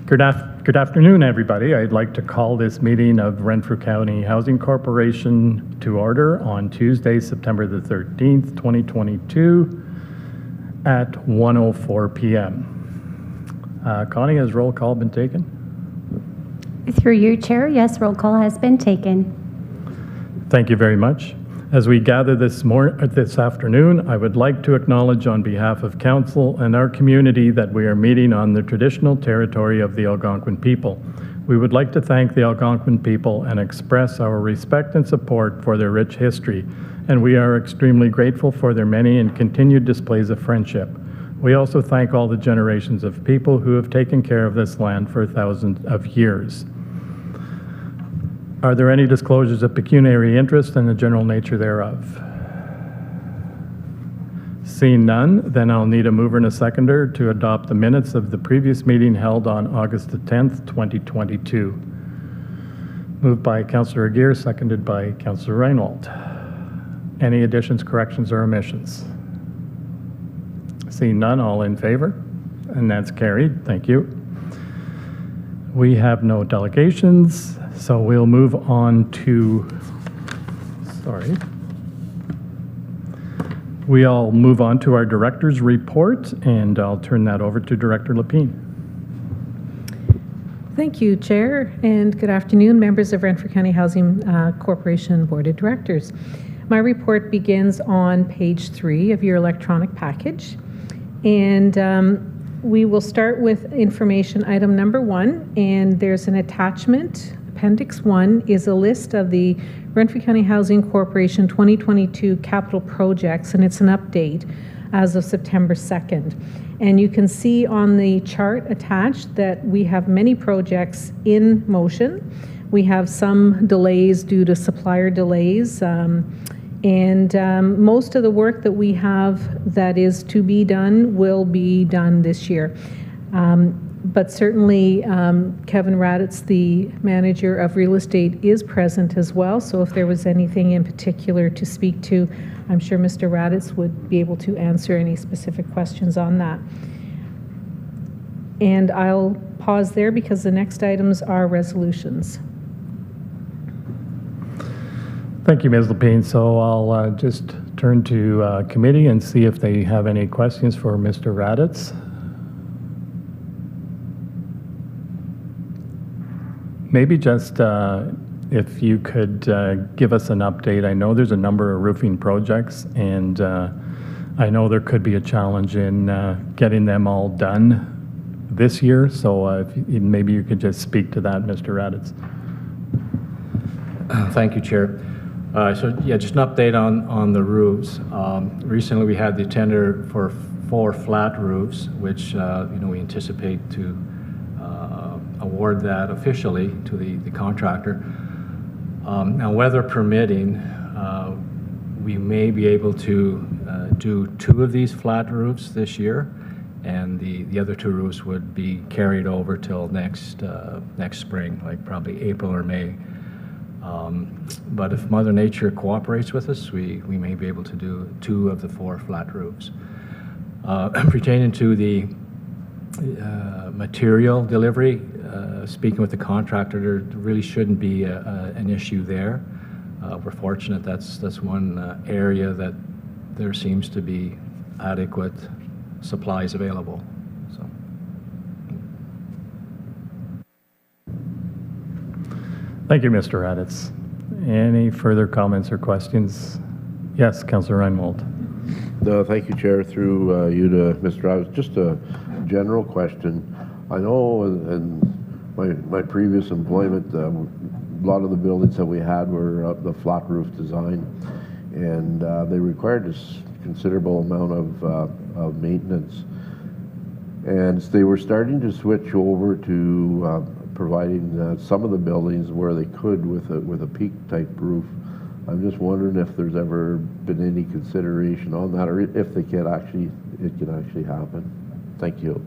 Good afternoon, everybody. I'd like to call this meeting of Renfrew County Housing Corporation to order on Tuesday, September the 13th, 2022 at 1:04 p.m. Connie, has roll call been taken? Through you, Chair, yes, roll call has been taken. Thank you very much. As we gather this afternoon, I would like to acknowledge on behalf of Council and our community that we are meeting on the traditional territory of the Algonquin people. We would like to thank the Algonquin people and express our respect and support for their rich history, and we are extremely grateful for their many and continued displays of friendship. We also thank all the generations of people who have taken care of this land for thousands of years. Are there any disclosures of pecuniary interest and the general nature thereof? Seeing none, then I'll need a mover and a seconder to adopt the minutes of the previous meeting held on August the 10th, 2022. Moved by Councillor Aguirre, seconded by Councillor Reinwald. Any additions, corrections, or omissions? Seeing none, all in favor? And that's carried. Thank you. We have no delegations. So we'll move on to, we'll move on to our director's report, and I'll turn that over to Director Lapine. Thank you, Chair, and good afternoon, members of Renfrew County Housing Corporation Board of Directors. My report begins on page 3 of your electronic package, and we will start with information item number 1, and there's an attachment. Appendix 1 is a list of the Renfrew County Housing Corporation 2022 capital projects, and it's an update as of September 2nd. And you can see on the chart attached that we have many projects in motion. We have some delays due to supplier delays, and most of the work that we have that is to be done will be done this year. But certainly Kevin Raditz, the manager of real estate, is present as well. So if there was anything in particular to speak to, I'm sure Mr. Raditz would be able to answer any specific questions on that. And I'll pause there because the next items are resolutions. Thank you, Ms. Lapine. So I'll just turn to committee and see if they have any questions for Mr. Raditz. Maybe just if you could give us an update. I know there's a number of roofing projects, and I know there could be a challenge in getting them all done this year. So if maybe you could just speak to that, Mr. Raditz. Thank you, Chair. So yeah, just an update on the roofs. Recently, we had the tender for 4 flat roofs, which we anticipate to award that officially to the contractor. Now, weather permitting, we may be able to do 2 of these flat roofs this year, and the other 2 roofs would be carried over till next spring, like probably April or May. But if Mother Nature cooperates with us, we may be able to do 2 of the 4 flat roofs. Pertaining to the material delivery, speaking with the contractor, there really shouldn't be an issue there. We're fortunate that's one area that there seems to be adequate supplies available. So. Thank you, Mr. Raditz. Any further comments or questions? Yes, Councillor Reinwald. No, thank you, Chair. Through you to Mr. Raditz. Just a general question. I know in my previous employment, a lot of the buildings that we had were the flat roof design, and they required a considerable amount of maintenance. And they were starting to switch over to providing some of the buildings where they could with a peak type roof. I'm just wondering if there's ever been any consideration on that, or if it can actually happen. Thank you.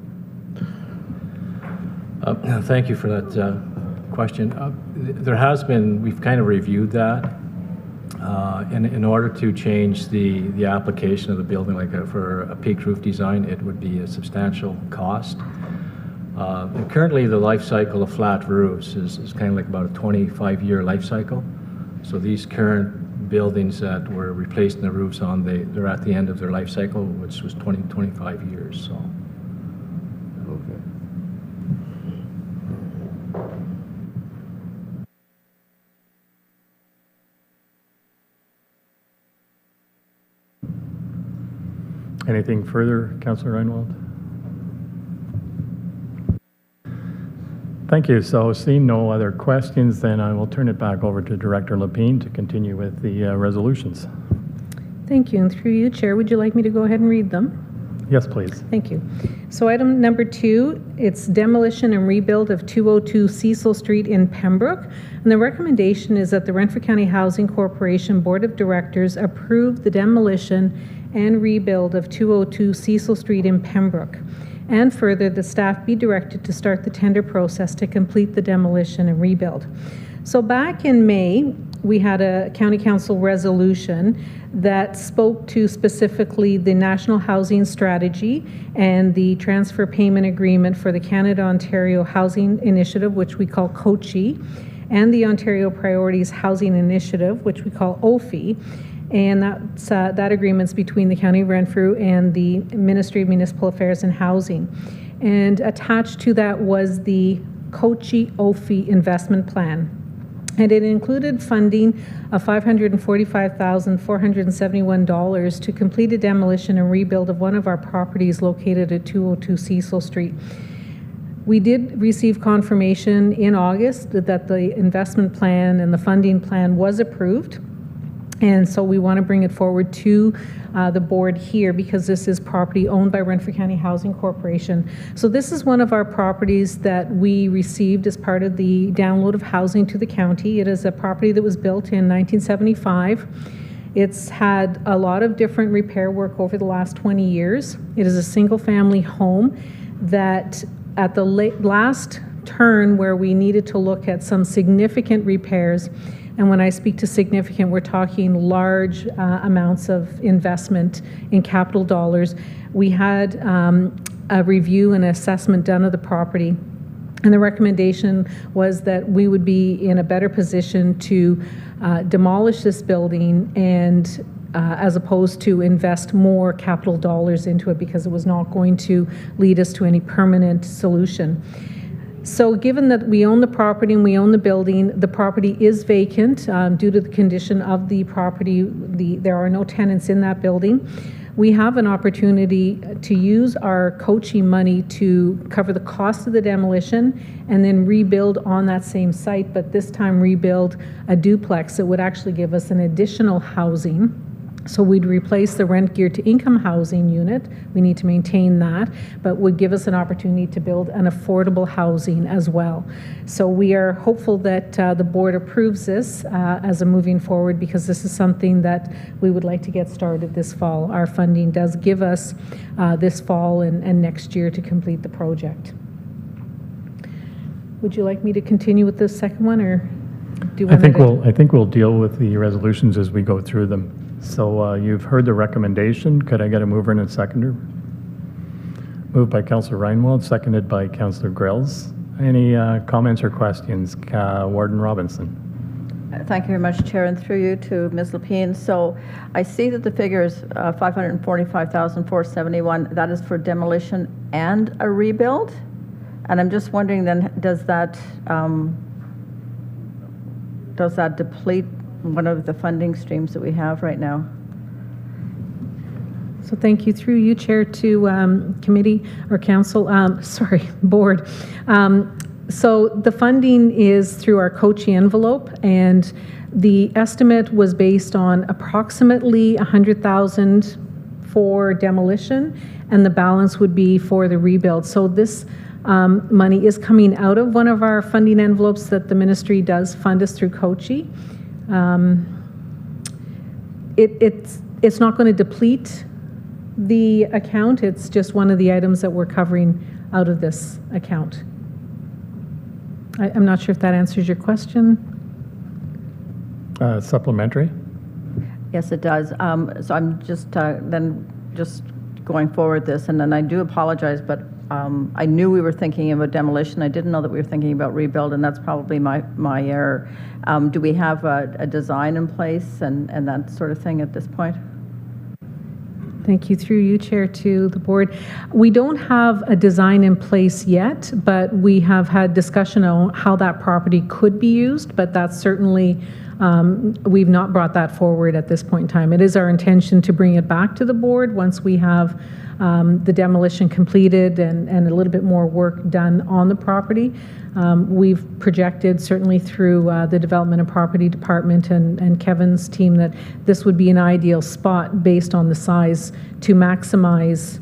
Thank you for that question. There has been, we've kind of reviewed that. In order to change the application of the building, like for a peak roof design, it would be a substantial cost. And currently, the life cycle of flat roofs is kind of like about a 25-year life cycle. So these current buildings that we're replacing the roofs on, they're at the end of their life cycle, which was 25 years. So. Okay. Anything further, Councillor Reinwald? Thank you. So seeing no other questions, then I will turn it back over to Director Lapine to continue with the resolutions. Thank you. And through you, Chair, would you like me to go ahead and read them? Yes, please. Thank you. So item number 2, it's demolition and rebuild of 202 Cecil Street in Pembroke. And the recommendation is that the Renfrew County Housing Corporation Board of Directors approve the demolition and rebuild of 202 Cecil Street in Pembroke. And further, the staff be directed to start the tender process to complete the demolition and rebuild. So back in May, we had a County Council resolution that spoke to specifically the National Housing Strategy and the Transfer Payment Agreement for the Canada-Ontario Housing Initiative, which we call COCHI, and the Ontario Priorities Housing Initiative, which we call OFI. And that agreement's between the County of Renfrew and the Ministry of Municipal Affairs and Housing. And attached to that was the COCHI-OFI investment plan. And it included funding of $545,471 to complete a demolition and rebuild of one of our properties located at 202 Cecil Street. We did receive confirmation in August that the investment plan and the funding plan was approved. And so we want to bring it forward to the board here because this is property owned by Renfrew County Housing Corporation. So this is one of our properties that we received as part of the download of housing to the county. It is a property that was built in 1975. It's had a lot of different repair work over the last 20 years. It is a single-family home that at the last turn where we needed to look at some significant repairs. And when I speak to significant, we're talking large amounts of investment in capital dollars. We had a review and assessment done of the property, and the recommendation was that we would be in a better position to demolish this building and as opposed to invest more capital dollars into it because it was not going to lead us to any permanent solution. So given that we own the property and we own the building, the property is vacant due to the condition of the property. There are no tenants in that building. We have an opportunity to use our COCHI money to cover the cost of the demolition and then rebuild on that same site, but this time rebuild a duplex that would actually give us an additional housing. So we'd replace the rent geared to income housing unit. We need to maintain that, but would give us an opportunity to build an affordable housing as well. So we are hopeful that the board approves this as a moving forward because this is something that we would like to get started this fall. Our funding does give us this fall and next year to complete the project. Would you like me to continue with the second one, or do you want I think we'll deal with the resolutions as we go through them. So you've heard the recommendation. Could I get a mover and a seconder? Moved by Councillor Reinwald, seconded by Councillor Grills. Any comments or questions? Warden Robinson. Thank you very much, Chair, and through you to Ms. Lapine. So I see that the figure is $545,471. That is for demolition and a rebuild? And I'm just wondering then, does that deplete one of the funding streams that we have right now? So thank you through you, Chair, to committee or council, board. So the funding is through our COCHI envelope, and the estimate was based on approximately $100,000 for demolition, and the balance would be for the rebuild. So this money is coming out of one of our funding envelopes that the ministry does fund us through COCHI. It's not going to deplete the account. It's just one of the items that we're covering out of this account. I'm not sure if that answers your question. Supplementary? Yes, it does. So I'm just then just going forward this, and then I do apologize, but I knew we were thinking about demolition. I didn't know that we were thinking about rebuild, and that's probably my error. Do we have a design in place and that sort of thing at this point? Thank you. Through you, Chair, to the board. We don't have a design in place yet, but we have had discussion on how that property could be used, but that's certainly, we've not brought that forward at this point in time. It is our intention to bring it back to the board once we have the demolition completed and a little bit more work done on the property. We've projected, certainly through the Development and Property Department and Kevin's team, that this would be an ideal spot based on the size to maximize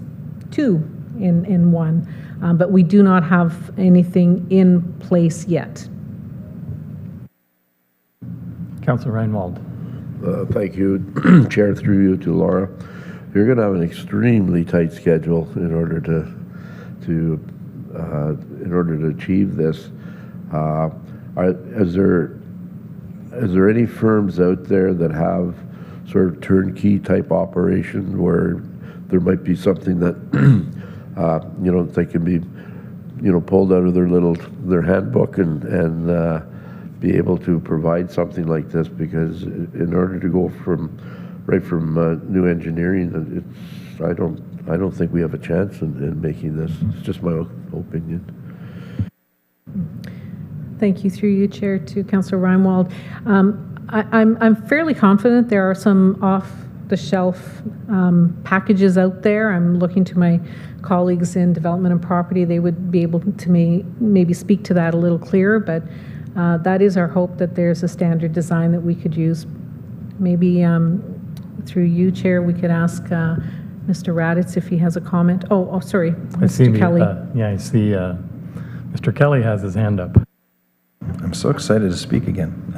two in one. But we do not have anything in place yet. Councillor Reinwald. Thank you, Chair, through you to Laura. You're going to have an extremely tight schedule in order to achieve this. Is there any firms out there that have sort of turnkey type operation where there might be something that they can be pulled out of their handbook and be able to provide something like this? Because in order to go from new engineering, I don't think we have a chance in making this. It's just my opinion. Thank you. Through you, Chair, to Councillor Reinwald. I'm fairly confident there are some off-the-shelf packages out there. I'm looking to my colleagues in Development and Property. They would be able to maybe speak to that a little clearer, but that is our hope, that there's a standard design that we could use. Maybe through you, Chair, we could ask Mr. Raditz if he has a comment. Oh, sorry, Mr. Kelly. I see Mr. Kelly has his hand up. I'm so excited to speak again.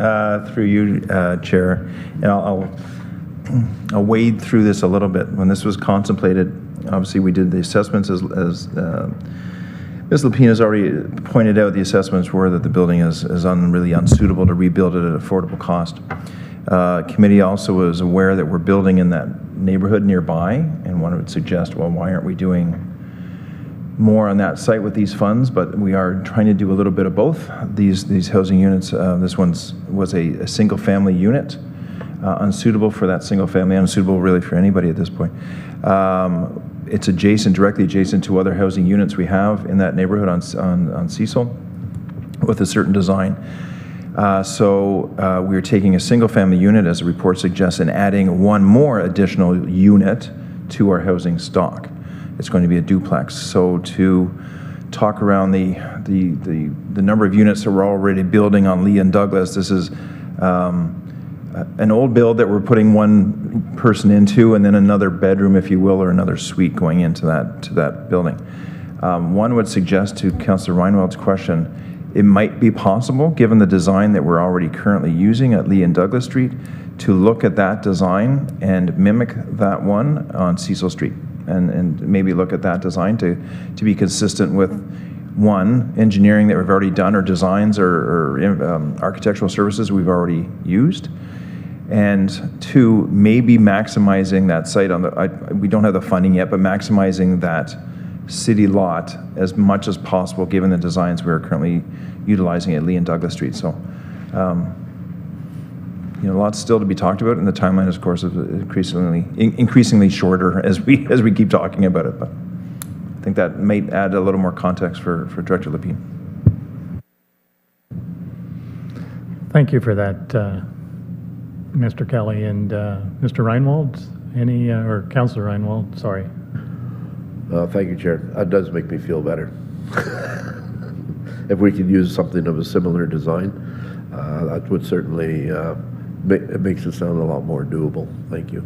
Through you, Chair, and I'll wade through this a little bit. When this was contemplated, obviously we did the assessments as Ms. Lapine has already pointed out. The assessments were that the building is really unsuitable to rebuild at an affordable cost. Committee also was aware that we're building in that neighborhood nearby, and one would suggest, well, why aren't we doing more on that site with these funds? But we are trying to do a little bit of both. These housing units, this was a single family unit, unsuitable for that single family, unsuitable really for anybody at this point. It's directly adjacent to other housing units we have in that neighborhood on Cecil with a certain design. So we're taking a single family unit, as the report suggests, and adding one more additional unit to our housing stock. It's going to be a duplex. So to talk around the number of units that we're already building on Lee and Douglas, this is an old build that we're putting one person into, and then another bedroom, if you will, or another suite going into that building. One would suggest, to Councillor Reinwald's question, it might be possible, given the design that we're already currently using at Lee and Douglas Street, to look at that design and mimic that one on Cecil Street, and maybe look at that design to be consistent with, one, engineering that we've already done, or designs or architectural services we've already used, and two, maybe maximizing that site on we don't have the funding yet, but maximizing that city lot as much as possible, given the designs we are currently utilizing at Lee and Douglas Street. So, lots still to be talked about, and the timeline, of course, is increasingly shorter as we keep talking about it. But I think that might add a little more context for Director Lapine. Thank you for that, Mr. Kelly. And Mr. Reinwald, or Councillor Reinwald, sorry. Thank you, Chair. That does make me feel better. If we could use something of a similar design, that would certainly, it makes it sound a lot more doable. Thank you.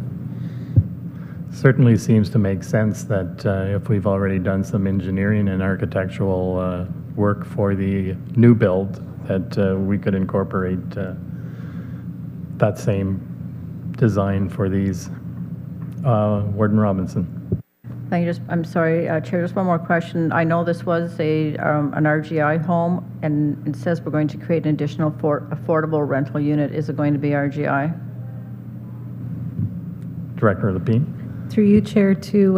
Certainly seems to make sense that if we've already done some engineering and architectural work for the new build, that we could incorporate that same design for these. Warden Robinson. Thank you. I'm sorry, Chair, just one more question. I know this was an RGI home, and it says we're going to create an additional affordable rental unit. Is it going to be RGI? Director Lapine. Through you, Chair, to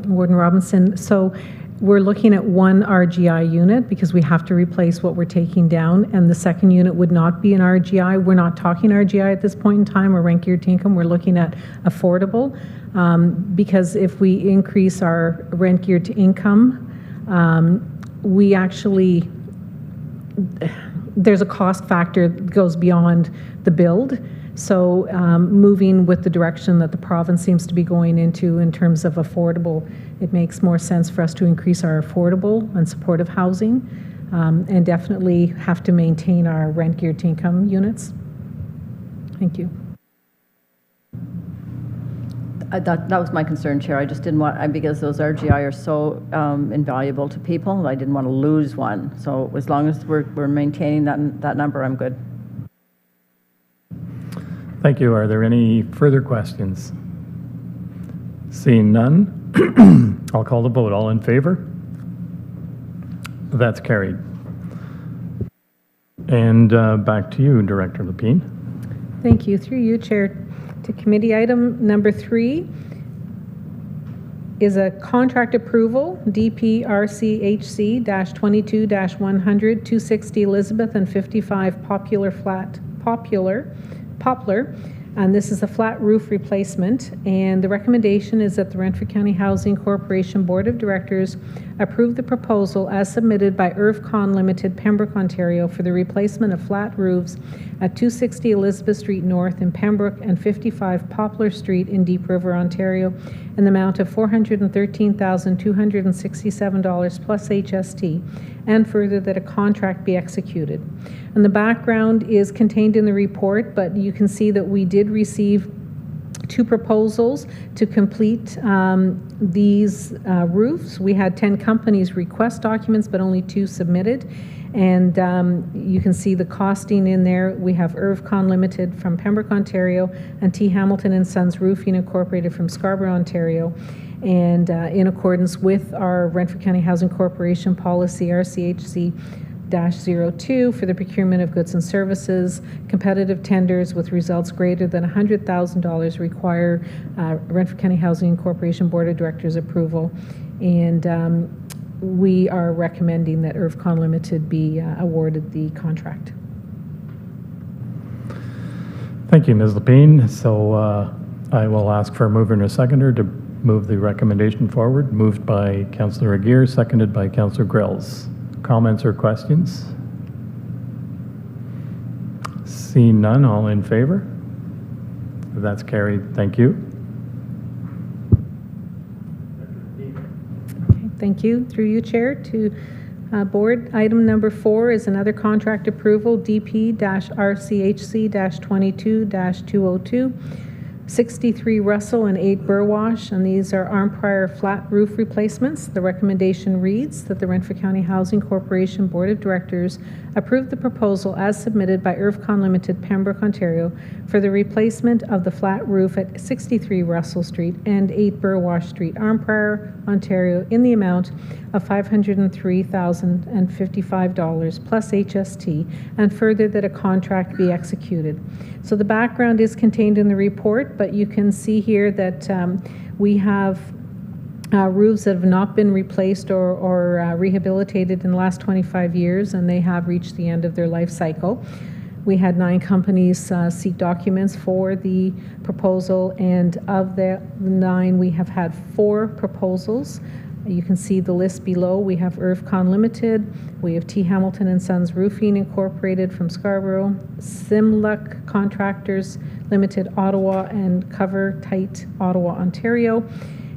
Warden Robinson. So we're looking at one RGI unit because we have to replace what we're taking down, and the second unit would not be an RGI. We're not talking RGI at this point in time or rent geared to income. We're looking at affordable because if we increase our rent geared to income, we actually, there's a cost factor that goes beyond the build. So moving with the direction that the province seems to be going into in terms of affordable, it makes more sense for us to increase our affordable and supportive housing and definitely have to maintain our rent geared to income units. Thank you. That was my concern, Chair. I just didn't want, because those RGI are so invaluable to people, I didn't want to lose one. So as long as we're maintaining that number, I'm good. Thank you. Are there any further questions? Seeing none, I'll call the vote. All in favor? That's carried. And back to you, Director Lapine. Thank you. Through you, Chair, to committee item number 3 is a contract approval, DP RCHC-22-100, 260 Elizabeth and 55 Poplar, and this is a flat roof replacement, and the recommendation is that the Renfrew County Housing Corporation Board of Directors approve the proposal as submitted by IRFCON Limited, Pembroke, Ontario for the replacement of flat roofs at 260 Elizabeth Street North in Pembroke and 55 Poplar Street in Deep River, Ontario, in the amount of $413,267 plus HST, and further that a contract be executed. And the background is contained in the report, but you can see that we did receive 2 proposals to complete these roofs. We had 10 companies request documents, but only 2 submitted. And you can see the costing in there. We have IRFCON Limited from Pembroke, Ontario, and T. Hamilton and Sons Roofing Incorporated from Scarborough, Ontario. And in accordance with our Renfrew County Housing Corporation policy, RCHC-02, for the procurement of goods and services, competitive tenders with results greater than $100,000 require Renfrew County Housing Corporation Board of Directors approval. And we are recommending that IRFCON Limited be awarded the contract. Thank you, Ms. Lapine. So I will ask for a mover and a seconder to move the recommendation forward. Moved by Councillor Aguirre, seconded by Councillor Grills. Comments or questions? Seeing none, all in favor? That's carried. Thank you. Okay, thank you. Through you, Chair, to board. Item number 4 is another contract approval, DP-RCHC-22-202, 63 Russell and 8 Burwash, and these are arm-prior flat roof replacements. The recommendation reads that the Renfrew County Housing Corporation Board of Directors approve the proposal as submitted by IRFCON Limited, Pembroke, Ontario, for the replacement of the flat roof at 63 Russell Street and 8 Burwash Street, arm-prior, Ontario, in the amount of $503,055 plus HST, and further that a contract be executed. So the background is contained in the report, but you can see here that we have roofs that have not been replaced or rehabilitated in the last 25 years, and they have reached the end of their life cycle. We had 9 companies seek documents for the proposal, and of the 9, we have had 4 proposals. You can see the list below. We have IRFCON Limited, we have T. Hamilton and Sons Roofing Incorporated from Scarborough, Simluck Contractors Limited, Ottawa, and Cover Tight, Ottawa, Ontario.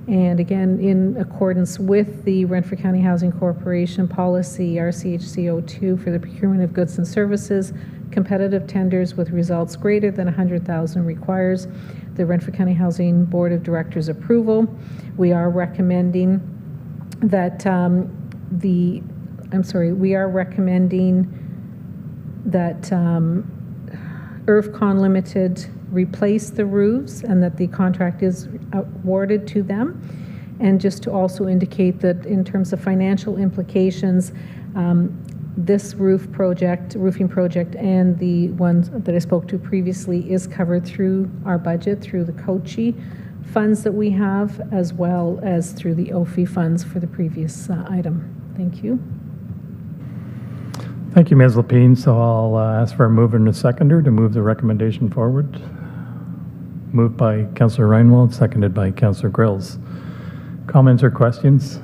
And again, in accordance with the Renfrew County Housing Corporation policy, RCHC-02, for the procurement of goods and services, competitive tenders with results greater than $100,000 requires the Renfrew County Housing Board of Directors approval. We are recommending that IRFCON Limited replace the roofs and that the contract is awarded to them. And just to also indicate that in terms of financial implications, this roofing project and the ones that I spoke to previously is covered through our budget, through the COCHI funds that we have, as well as through the OFI funds for the previous item. Thank you. Thank you, Ms. Lapine. So I'll ask for a mover and a seconder to move the recommendation forward. Moved by Councillor Reinwald, seconded by Councillor Grills. Comments or questions?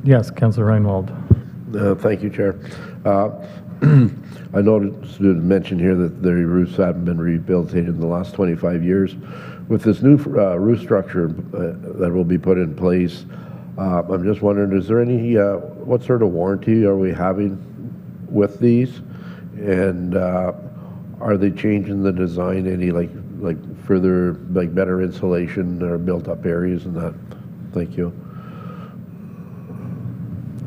Yes, Councillor Reinwald. Thank you, Chair. I noticed it mentioned here that the roofs haven't been rehabilitated in the last 25 years. With this new roof structure that will be put in place, I'm just wondering, is there any, what sort of warranty are we having with these? And are they changing the design any, like further, like better insulation or built up areas and that? Thank you.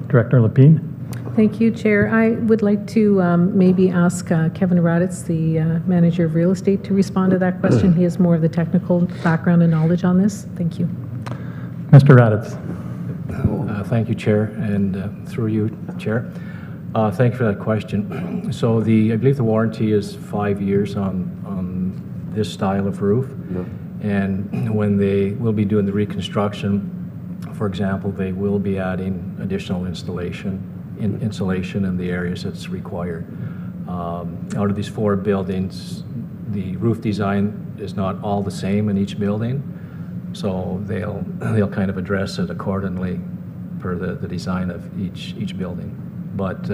Director Lapine. Thank you, Chair. I would like to maybe ask Kevin Raditz, the Manager of Real Estate, to respond to that question. He has more of the technical background and knowledge on this. Thank you. Mr. Raditz. Thank you, Chair, and through you, Chair. Thank you for that question. So I believe the warranty is 5 years on this style of roof. Yeah. And when they will be doing the reconstruction, for example, they will be adding additional insulation in the areas that's required. Out of these 4 buildings, the roof design is not all the same in each building, so they'll kind of address it accordingly per the design of each building. But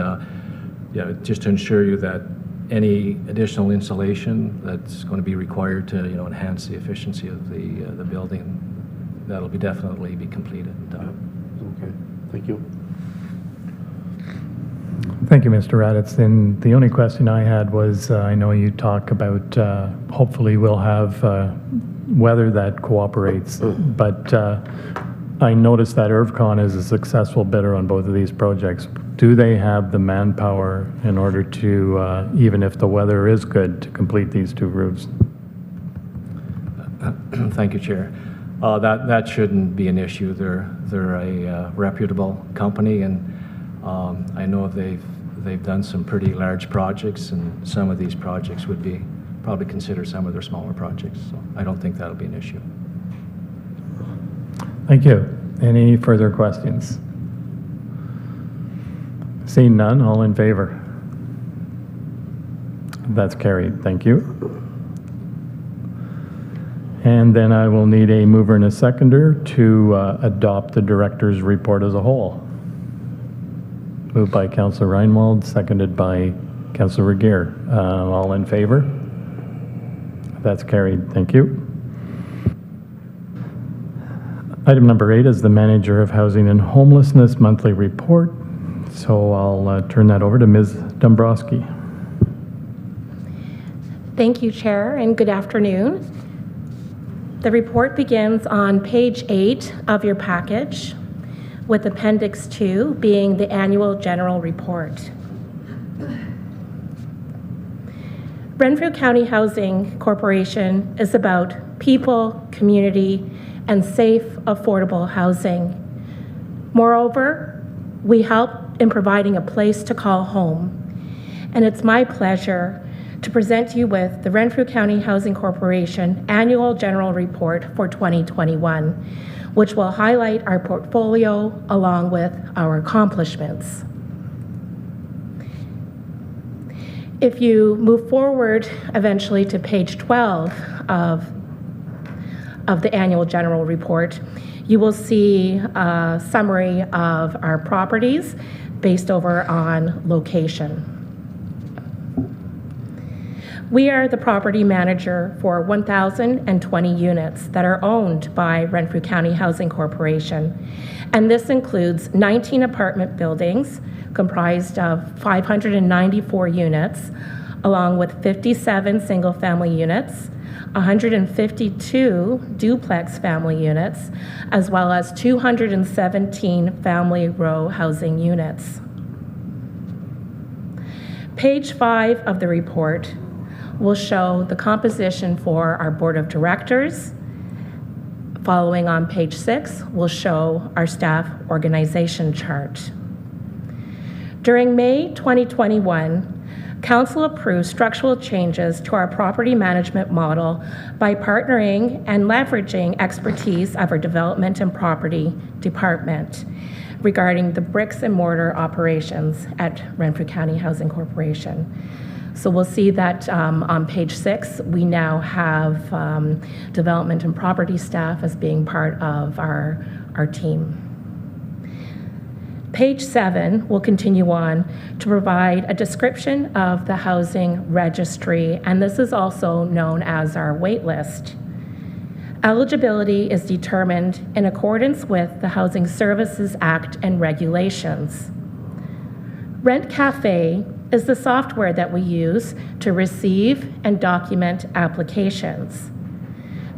yeah, just to ensure you that any additional insulation that's going to be required to enhance the efficiency of the building, that'll definitely be completed and done. Okay, thank you. Thank you, Mr. Raditz. And the only question I had was, I know you talk about hopefully we'll have weather that cooperates, but I noticed that IRVCON is a successful bidder on both of these projects. Do they have the manpower in order to, even if the weather is good, to complete these 2 roofs? Thank you, Chair. That shouldn't be an issue. They're a reputable company, and I know they've done some pretty large projects, and some of these projects would be probably considered some of their smaller projects. So I don't think that'll be an issue. Thank you. Any further questions? Seeing none, all in favor? That's carried. Thank you. And then I will need a mover and a seconder to adopt the director's report as a whole. Moved by Councillor Reinwald, seconded by Councillor Regier. All in favor? That's carried. Thank you. Item number 8 is the Manager of Housing and Homelessness monthly report. So I'll turn that over to Ms. Dombrowski. Thank you, Chair, and good afternoon. The report begins on page 8 of your package, with Appendix 2 being the annual general report. Renfrew County Housing Corporation is about people, community, and safe, affordable housing. Moreover, we help in providing a place to call home. And it's my pleasure to present to you with the Renfrew County Housing Corporation Annual General Report for 2021, which will highlight our portfolio along with our accomplishments. If you move forward eventually to page 12 of the Annual General Report, you will see a summary of our properties based over on location. We are the property manager for 1,020 units that are owned by Renfrew County Housing Corporation. And this includes 19 apartment buildings comprised of 594 units, along with 57 single-family units, 152 duplex family units, as well as 217 family row housing units. Page 5 of the report will show the composition for our board of directors. Following on page 6, we'll show our staff organization chart. During May 2021, Council approved structural changes to our property management model by partnering and leveraging expertise of our development and property department regarding the bricks and mortar operations at Renfrew County Housing Corporation. So we'll see that on page 6, we now have development and property staff as being part of our team. Page 7 will continue on to provide a description of the housing registry, and this is also known as our wait list. Eligibility is determined in accordance with the Housing Services Act and regulations. Rent Cafe is the software that we use to receive and document applications.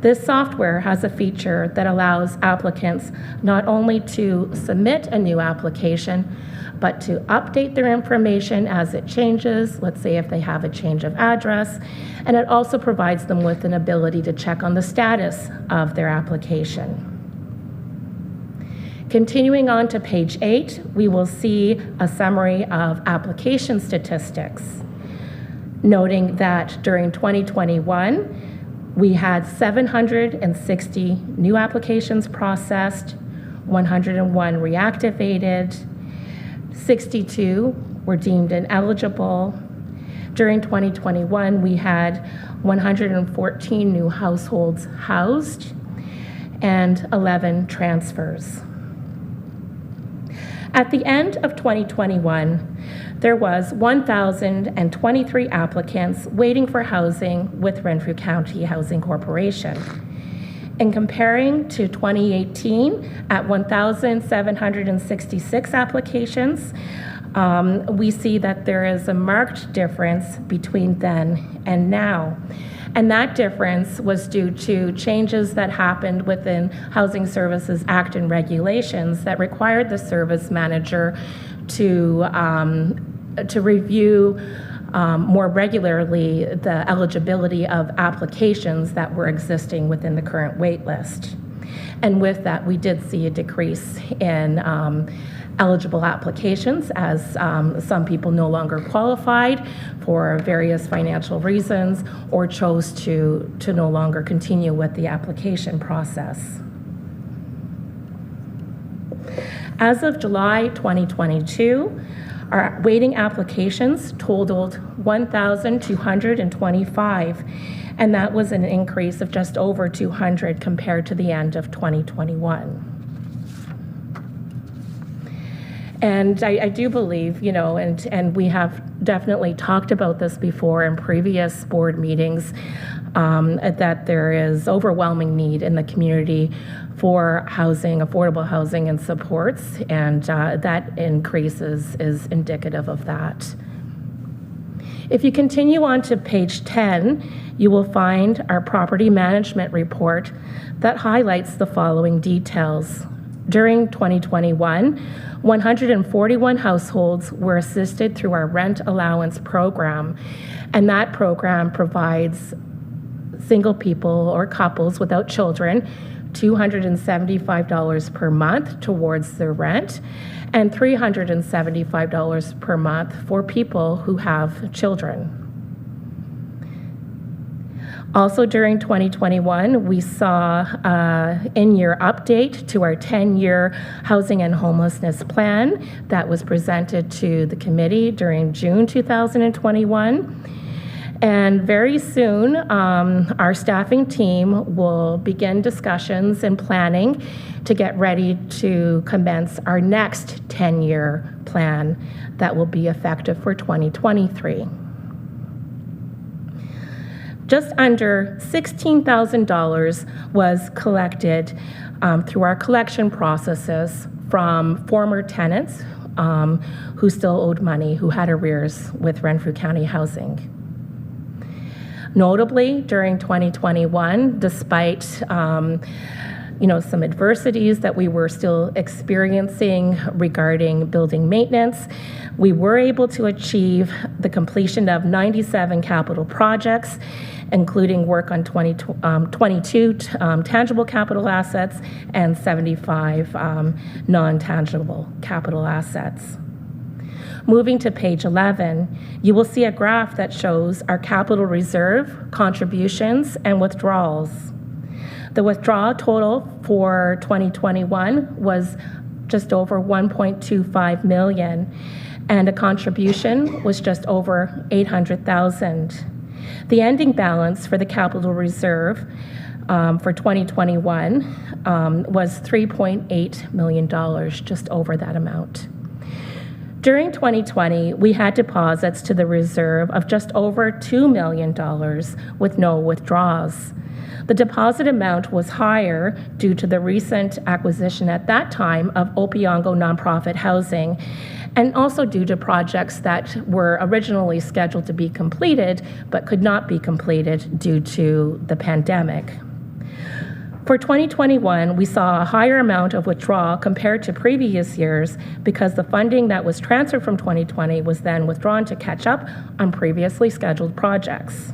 This software has a feature that allows applicants not only to submit a new application, but to update their information as it changes, let's say if they have a change of address, and it also provides them with an ability to check on the status of their application. Continuing on to page 8, we will see a summary of application statistics, noting that during 2021, we had 760 new applications processed, 101 reactivated, 62 were deemed ineligible. During 2021, we had 114 new households housed and 11 transfers. At the end of 2021, there was 1,023 applicants waiting for housing with Renfrew County Housing Corporation. In comparing to 2018, at 1,766 applications, we see that there is a marked difference between then and now. And that difference was due to changes that happened within Housing Services Act and regulations that required the service manager to review more regularly the eligibility of applications that were existing within the current wait list. And with that, we did see a decrease in eligible applications as some people no longer qualified for various financial reasons or chose to no longer continue with the application process. As of July 2022, our waiting applications totaled 1,225, and that was an increase of just over 200 compared to the end of 2021. And I do believe, and we have definitely talked about this before in previous board meetings, that there is overwhelming need in the community for housing, affordable housing and supports, and that increase is indicative of that. If you continue on to page 10, you will find our property management report that highlights the following details. During 2021, 141 households were assisted through our rent allowance program, and that program provides single people or couples without children $275 per month towards their rent and $375 per month for people who have children. Also during 2021, we saw an in-year update to our 10-year housing and homelessness plan that was presented to the committee during June 2021. And very soon, our staffing team will begin discussions and planning to get ready to commence our next 10-year plan that will be effective for 2023. Just under $16,000 was collected through our collection processes from former tenants who still owed money, who had arrears with Renfrew County Housing. Notably, during 2021, despite some adversities that we were still experiencing regarding building maintenance, we were able to achieve the completion of 97 capital projects, including work on 22 tangible capital assets and 75 non-tangible capital assets. Moving to page 11, you will see a graph that shows our capital reserve, contributions, and withdrawals. The withdrawal total for 2021 was just over 1.25 million, and a contribution was just over 800,000. The ending balance for the capital reserve for 2021 was $3.8 million, just over that amount. During 2020, we had deposits to the reserve of just over $2 million with no withdrawals. The deposit amount was higher due to the recent acquisition at that time of Opeongo Nonprofit Housing, and also due to projects that were originally scheduled to be completed but could not be completed due to the pandemic. For 2021, we saw a higher amount of withdrawal compared to previous years because the funding that was transferred from 2020 was then withdrawn to catch up on previously scheduled projects.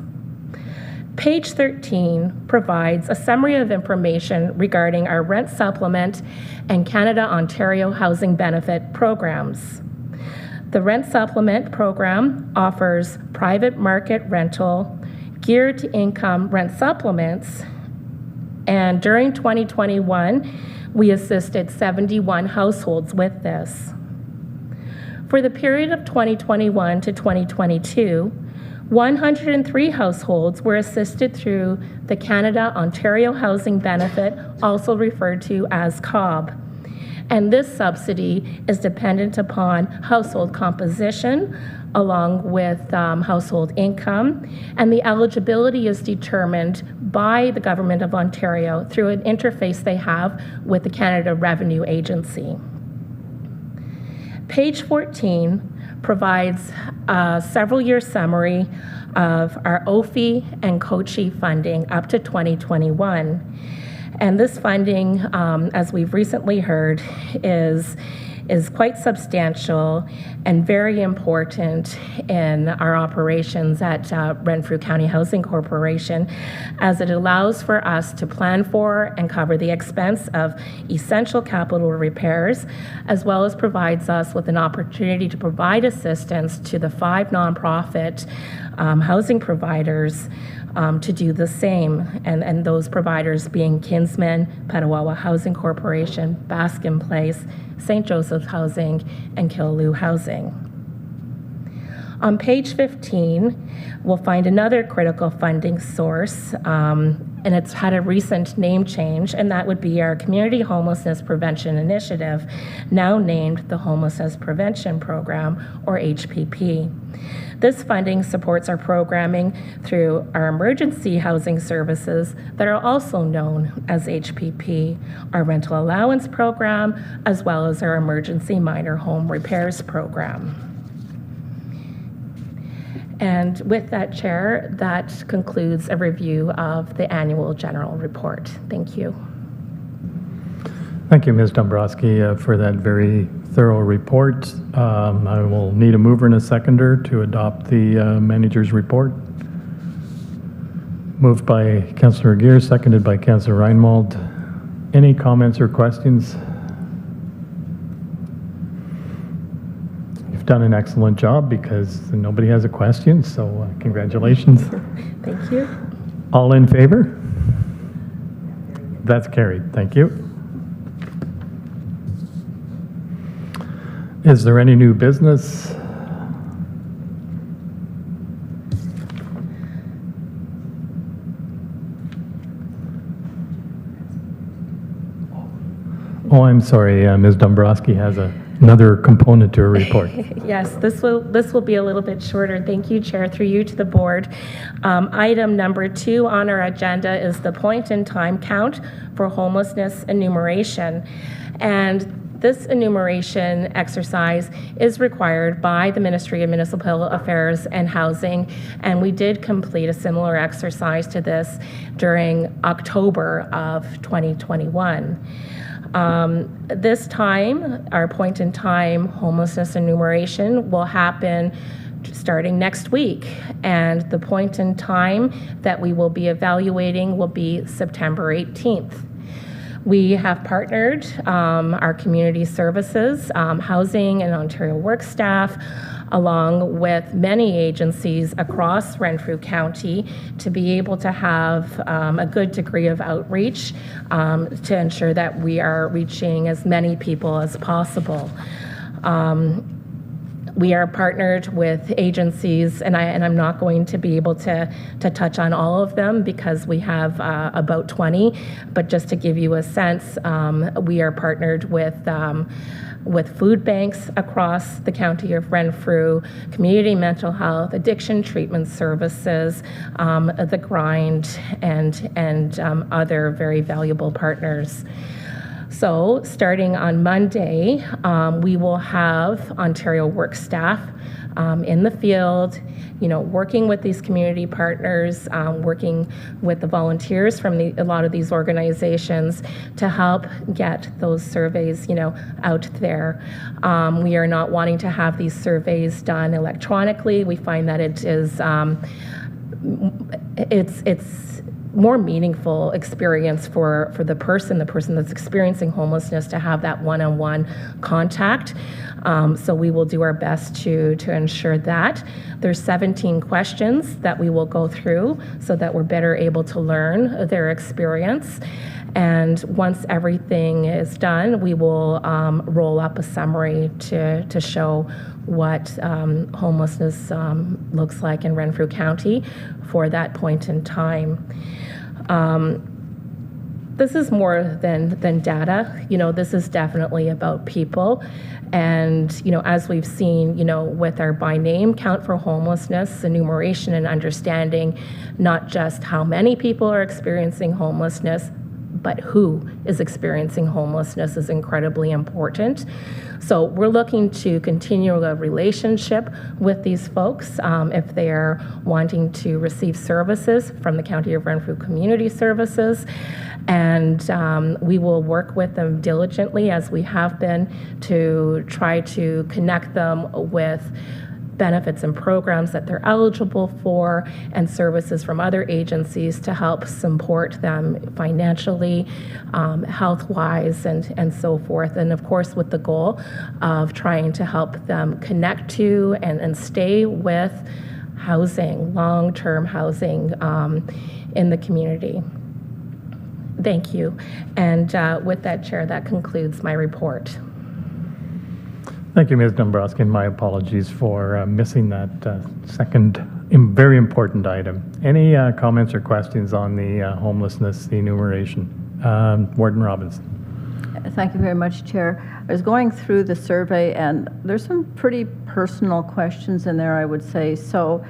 Page 13 provides a summary of information regarding our rent supplement and Canada-Ontario housing benefit programs. The rent supplement program offers private market rental, geared to income rent supplements, and during 2021, we assisted 71 households with this. For the period of 2021 to 2022, 103 households were assisted through the Canada-Ontario Housing Benefit, also referred to as COB. And this subsidy is dependent upon household composition, along with household income, and the eligibility is determined by the Government of Ontario through an interface they have with the Canada Revenue Agency. Page 14 provides a several-year summary of our OFI and COCHI funding up to 2021. And this funding, as we've recently heard, is quite substantial and very important in our operations at Renfrew County Housing Corporation, as it allows for us to plan for and cover the expense of essential capital repairs, as well as provides us with an opportunity to provide assistance to the 5 nonprofit housing providers to do the same, and those providers being Kinsman, Petawawa Housing Corporation, Baskin Place, St. Joseph's Housing, and Killaloe Housing. On page 15, we'll find another critical funding source, and it's had a recent name change, and that would be our Community Homelessness Prevention Initiative, now named the Homelessness Prevention Program, or HPP. This funding supports our programming through our emergency housing services that are also known as HPP, our rental allowance program, as well as our emergency minor home repairs program. And with that, Chair, that concludes a review of the annual general report. Thank you. Thank you, Ms. Dombrowski, for that very thorough report. I will need a mover and a seconder to adopt the manager's report. Moved by Councillor Gear, seconded by Councillor Reinwald. Any comments or questions? You've done an excellent job because nobody has a question, so congratulations. Thank you. All in favor? That's carried. Thank you. Is there any new business? Oh, I'm sorry, Ms. Dombrowski has another component to her report. Yes, this will be a little bit shorter. Thank you, Chair, through you to the board. Item number 2 on our agenda is the point-in-time count for homelessness enumeration. And this enumeration exercise is required by the Ministry of Municipal Affairs and Housing, and we did complete a similar exercise to this during October of 2021. This time, our point-in-time homelessness enumeration will happen starting next week, and the point in time that we will be evaluating will be September 18th. We have partnered our community services, housing and Ontario work staff, along with many agencies across Renfrew County to be able to have a good degree of outreach to ensure that we are reaching as many people as possible. We are partnered with agencies, and I'm not going to be able to touch on all of them because we have about 20, but just to give you a sense, we are partnered with food banks across the county of Renfrew, community mental health, addiction treatment services, the Grind, and other very valuable partners. So starting on Monday, we will have Ontario work staff in the field, working with these community partners, working with the volunteers from a lot of these organizations to help get those surveys, out there. We are not wanting to have these surveys done electronically. We find that it is, it's more meaningful experience for the person that's experiencing homelessness to have that one-on-one contact. So we will do our best to ensure that. There's 17 questions that we will go through so that we're better able to learn their experience. And once everything is done, we will roll up a summary to show what homelessness looks like in Renfrew County for that point in time. This is more than data. This is definitely about people. And, as we've seen, with our by name count for homelessness, enumeration and understanding not just how many people are experiencing homelessness, but who is experiencing homelessness is incredibly important. So we're looking to continue a relationship with these folks if they're wanting to receive services from the County of Renfrew Community Services. And we will work with them diligently, as we have been, to try to connect them with benefits and programs that they're eligible for and services from other agencies to help support them financially, health-wise, and so forth. And of course, with the goal of trying to help them connect to and stay with housing, long-term housing in the community. Thank you. And with that, Chair, that concludes my report. Thank you, Ms. Dombrowski, and my apologies for missing that second very important item. Any comments or questions on the homelessness enumeration? Warden Robinson. Thank you very much, Chair. I was going through the survey, and there's some pretty personal questions in there, I would say. So,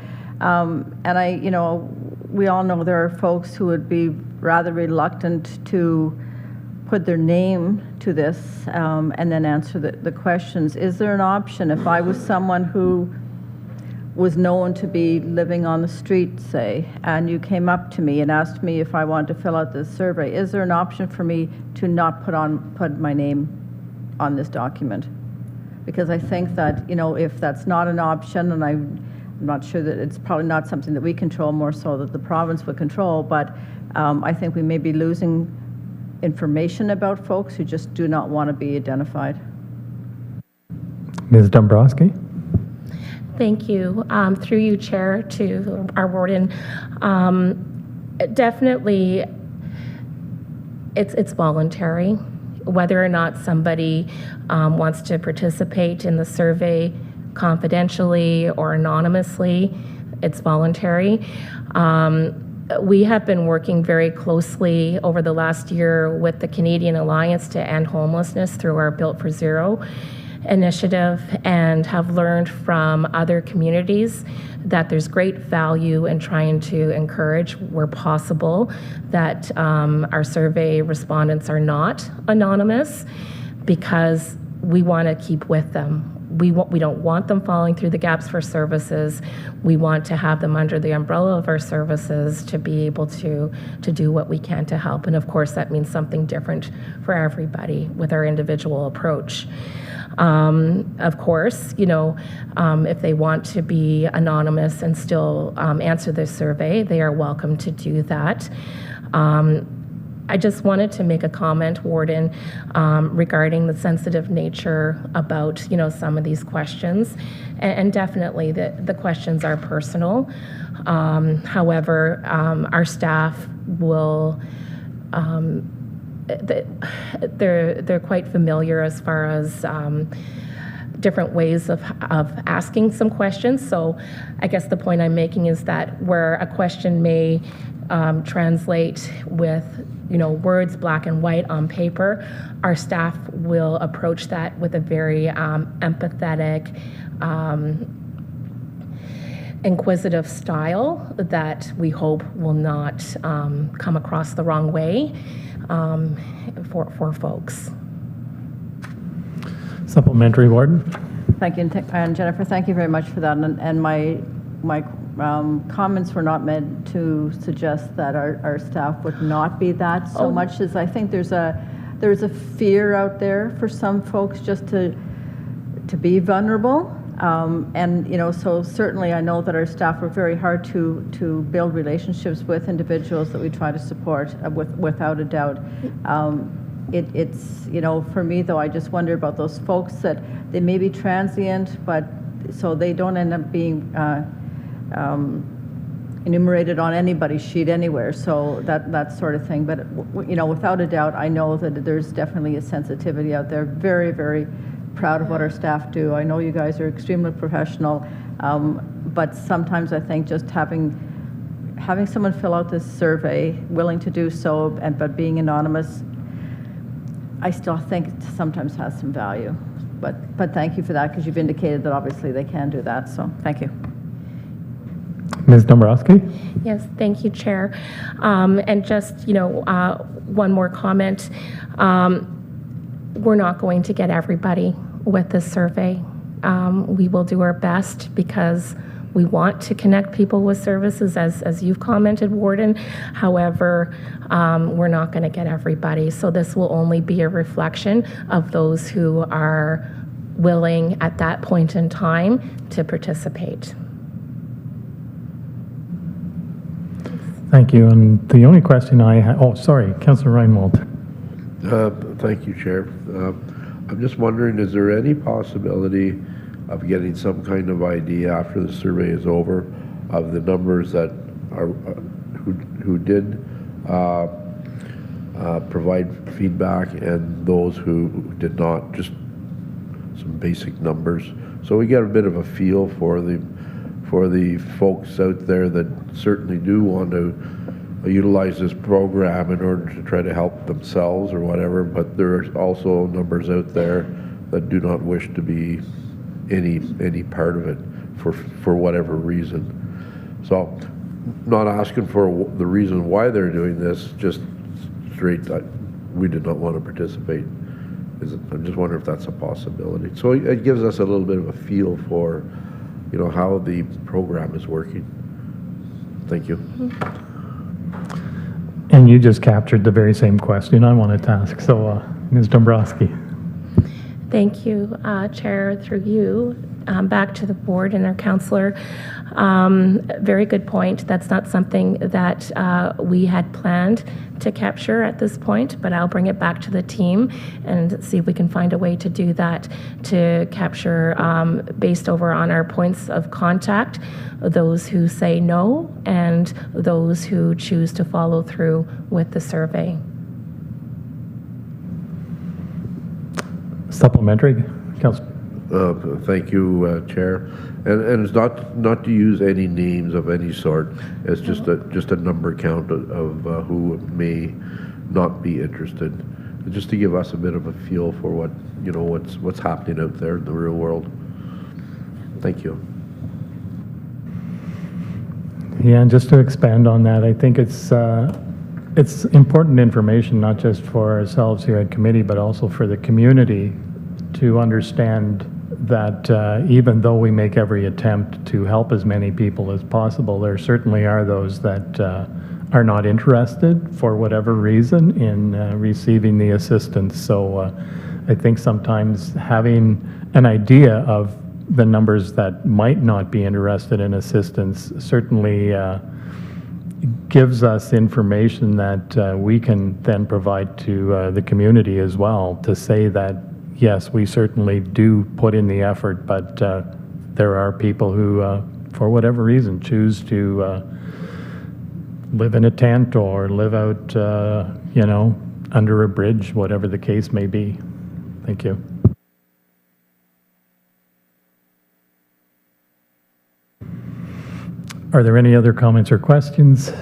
we all know there are folks who would be rather reluctant to put their name to this and then answer the questions. Is there an option if I was someone who was known to be living on the street, say, and you came up to me and asked me if I wanted to fill out this survey, is there an option for me to not put my name on this document? Because I think that, if that's not an option, and I'm not sure that it's probably not something that we control, more so that the province would control, but I think we may be losing information about folks who just do not want to be identified. Ms. Dombrowski. Thank you. Through you, Chair, to our warden. Definitely, it's voluntary. Whether or not somebody wants to participate in the survey confidentially or anonymously, it's voluntary. We have been working very closely over the last year with the Canadian Allowance to End Homelessness through our Built for Zero initiative, and have learned from other communities that there's great value in trying to encourage, where possible, that our survey respondents are not anonymous, because we want to keep with them. We don't want them falling through the gaps for services. We want to have them under the umbrella of our services to be able to do what we can to help. And of course, that means something different for everybody with our individual approach. Of course, if they want to be anonymous and still answer the survey, they are welcome to do that. I just wanted to make a comment, Warden, regarding the sensitive nature about, you know, some of these questions. And definitely the questions are personal. However, our staff will, they're quite familiar as far as different ways of asking some questions. So I guess the point I'm making is that where a question may translate with, you know, words black and white on paper, our staff will approach that with a very empathetic, inquisitive style that we hope will not come across the wrong way for folks. Supplementary, Warden? Thank you, and Jennifer, thank you very much for that. And my comments were not meant to suggest that our staff would not be that so much as I think there's a fear out there for some folks just to be vulnerable. And, you know, so certainly I know that our staff work very hard to build relationships with individuals that we try to support without a doubt. It's, you know, for me though, I just wonder about those folks that they may be transient, but so they don't end up being enumerated on anybody's sheet anywhere, so that sort of thing. But, you know, without a doubt, I know that there's definitely a sensitivity out there. Very, very proud of what our staff do. I know you guys are extremely professional, but sometimes I think just having someone fill out this survey, willing to do so, but being anonymous, I still think it sometimes has some value. But thank you for that, because you've indicated that obviously they can do that, so thank you. Ms. Dombrowski? Yes, thank you, Chair. And just, you know, one more comment. We're not going to get everybody with this survey. We will do our best because we want to connect people with services, as you've commented, Warden. However, we're not going to get everybody. So this will only be a reflection of those who are willing at that point in time to participate. Thank you. And the only question I have, oh, sorry, Councillor Reinwald. Thank you, Chair. I'm just wondering, is there any possibility of getting some kind of idea after the survey is over of the numbers that are who did provide feedback and those who did not, just some basic numbers, so we get a bit of a feel for the folks out there that certainly do want to utilize this program in order to try to help themselves or whatever, but there are also numbers out there that do not wish to be any part of it for whatever reason. So not asking for the reason why they're doing this, just straight we did not want to participate. I'm just wondering if that's a possibility. So it gives us a little bit of a feel for, you know, how the program is working. Thank you. And you just captured the very same question I wanted to ask. So, Ms. Dombrowski. Thank you, Chair, through you. Back to the board and our councillor. Very good point. That's not something that we had planned to capture at this point, but I'll bring it back to the team and see if we can find a way to do that, to capture, based over on our points of contact, those who say no and those who choose to follow through with the survey. Supplementary, Councillor. Thank you, Chair. And it's not to use any names of any sort. It's just a number count of who may not be interested, just to give us a bit of a feel for what, you know, what's happening out there in the real world. Thank you. Yeah, and just to expand on that, I think it's important information, not just for ourselves here at committee, but also for the community to understand that even though we make every attempt to help as many people as possible, there certainly are those that are not interested for whatever reason in receiving the assistance. So I think sometimes having an idea of the numbers that might not be interested in assistance certainly gives us information that we can then provide to the community as well, to say that, yes, we certainly do put in the effort, but there are people who, for whatever reason, choose to live in a tent or live out, you know, under a bridge, whatever the case may be. Thank you. Are there any other comments or questions?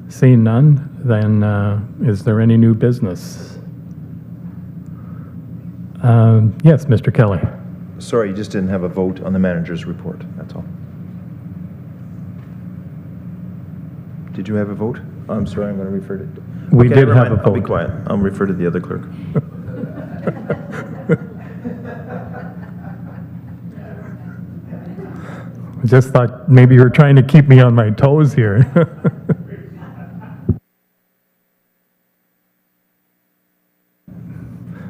Seeing none, then is there any new business? Yes, Mr. Kelly. Sorry, you just didn't have a vote on the manager's report, that's all. Did you have a vote? I'm sorry, I'm going to refer to... We Okay, did never have mind. a I'll be vote. quiet. I'll refer to the other clerk. I just thought maybe you were trying to keep me on my toes here.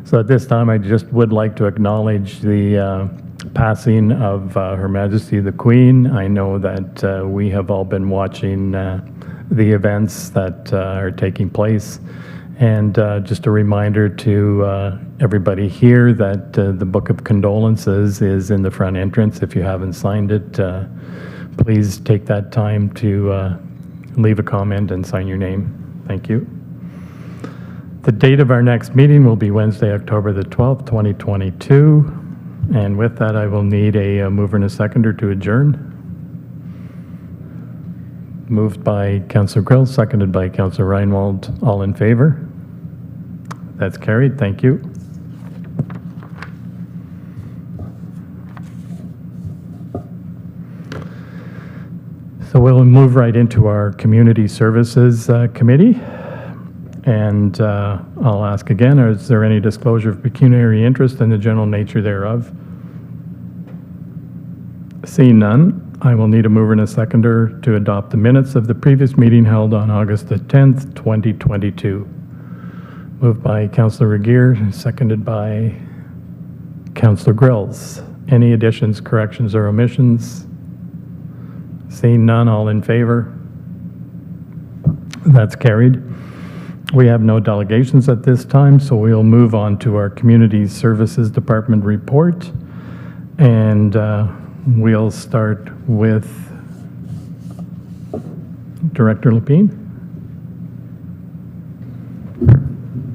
So at this time, I just would like to acknowledge the passing of Her Majesty the Queen. I know that we have all been watching the events that are taking place. And just a reminder to everybody here that the Book of Condolences is in the front entrance. If you haven't signed it, please take that time to leave a comment and sign your name. Thank you. The date of our next meeting will be Wednesday, October the 12th, 2022. And with that, I will need a mover and a seconder to adjourn. Moved by Councillor Grill, seconded by Councillor Reinwald. All in favor? That's carried. Thank you. So we'll move right into our Community Services Committee. And I'll ask again, is there any disclosure of pecuniary interest in the general nature thereof? Seeing none, I will need a mover and a seconder to adopt the minutes of the previous meeting held on August the 10th, 2022. Moved by Councillor Regier, seconded by Councillor Grills. Any additions, corrections, or omissions? Seeing none, all in favor? That's carried. We have no delegations at this time, so we'll move on to our Community Services Department report. And we'll start with Director Lapine.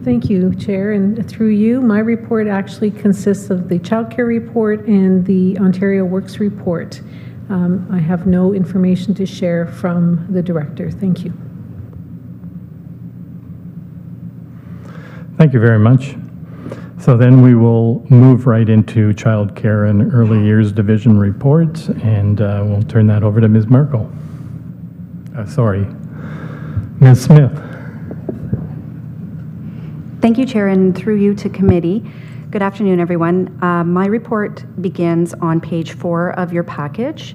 Thank you, Chair, and through you, my report actually consists of the childcare report and the Ontario Works report. I have no information to share from the Director. Thank you. Thank you very much. So then we will move right into Child Care and Early Years Division report, and we'll turn that over to Ms. Merkel. Sorry, Ms. Smith. Thank you, Chair, and through you to committee. Good afternoon, everyone. My report begins on page 4 of your package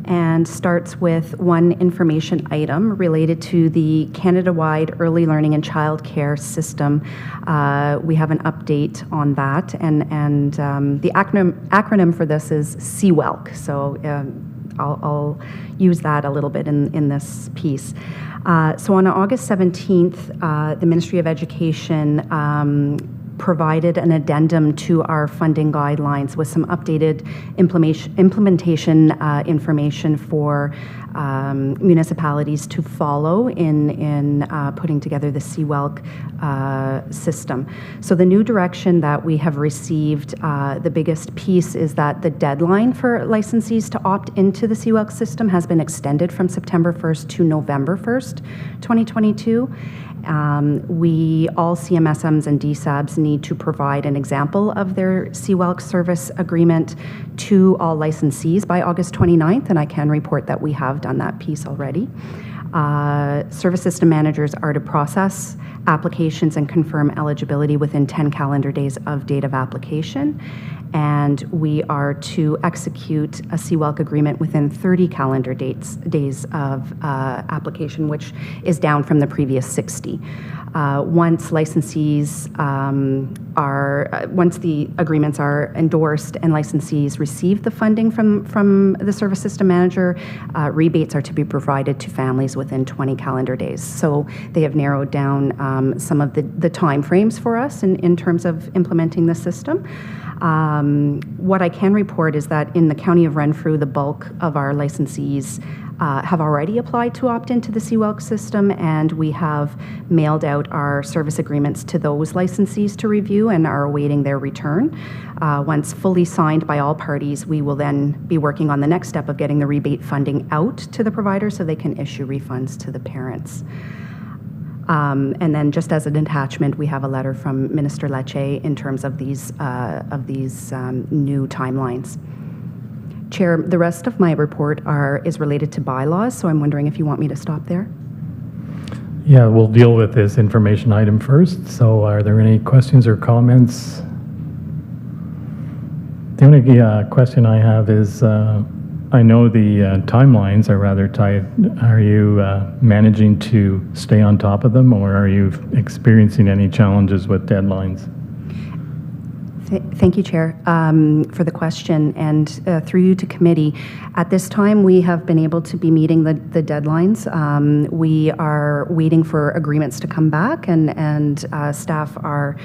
and starts with one information item related to the Canada-wide early learning and childcare system. We have an update on that, and the acronym for this is CWELC, so I'll use that a little bit in this piece. So on August 17th, the Ministry of Education provided an addendum to our funding guidelines with some updated implementation information for municipalities to follow in putting together the CWELC system. So the new direction that we have received, the biggest piece is that the deadline for licensees to opt into the CWELC system has been extended from September 1st to November 1st, 2022. All CMSMs and DSABs need to provide an example of their CWELC service agreement to all licensees by August 29th, and I can report that we have done that piece already. Service system managers are to process applications and confirm eligibility within 10 calendar days of date of application. And we are to execute a CWELC agreement within 30 calendar days of application, which is down from the previous 60. Once licensees once the agreements are endorsed and licensees receive the funding from the service system manager, rebates are to be provided to families within 20 calendar days. So they have narrowed down some of the time frames for us in terms of implementing the system. What I can report is that in the County of Renfrew, the bulk of our licensees have already applied to opt into the CWELC system, and we have mailed out our service agreements to those licensees to review and are awaiting their return. Once fully signed by all parties, we will then be working on the next step of getting the rebate funding out to the provider so they can issue refunds to the parents. And then just as an attachment, we have a letter from Minister Lecce in terms of these new timelines. Chair, the rest of my report is related to bylaws, so I'm wondering if you want me to stop there. Yeah, we'll deal with this information item first. So are there any questions or comments? The only question I have is, I know the timelines are rather tight. Are you managing to stay on top of them, or are you experiencing any challenges with deadlines? Thank you, Chair, for the question, and through you to committee. At this time, we have been able to be meeting the deadlines. We are waiting for agreements to come back, and staff are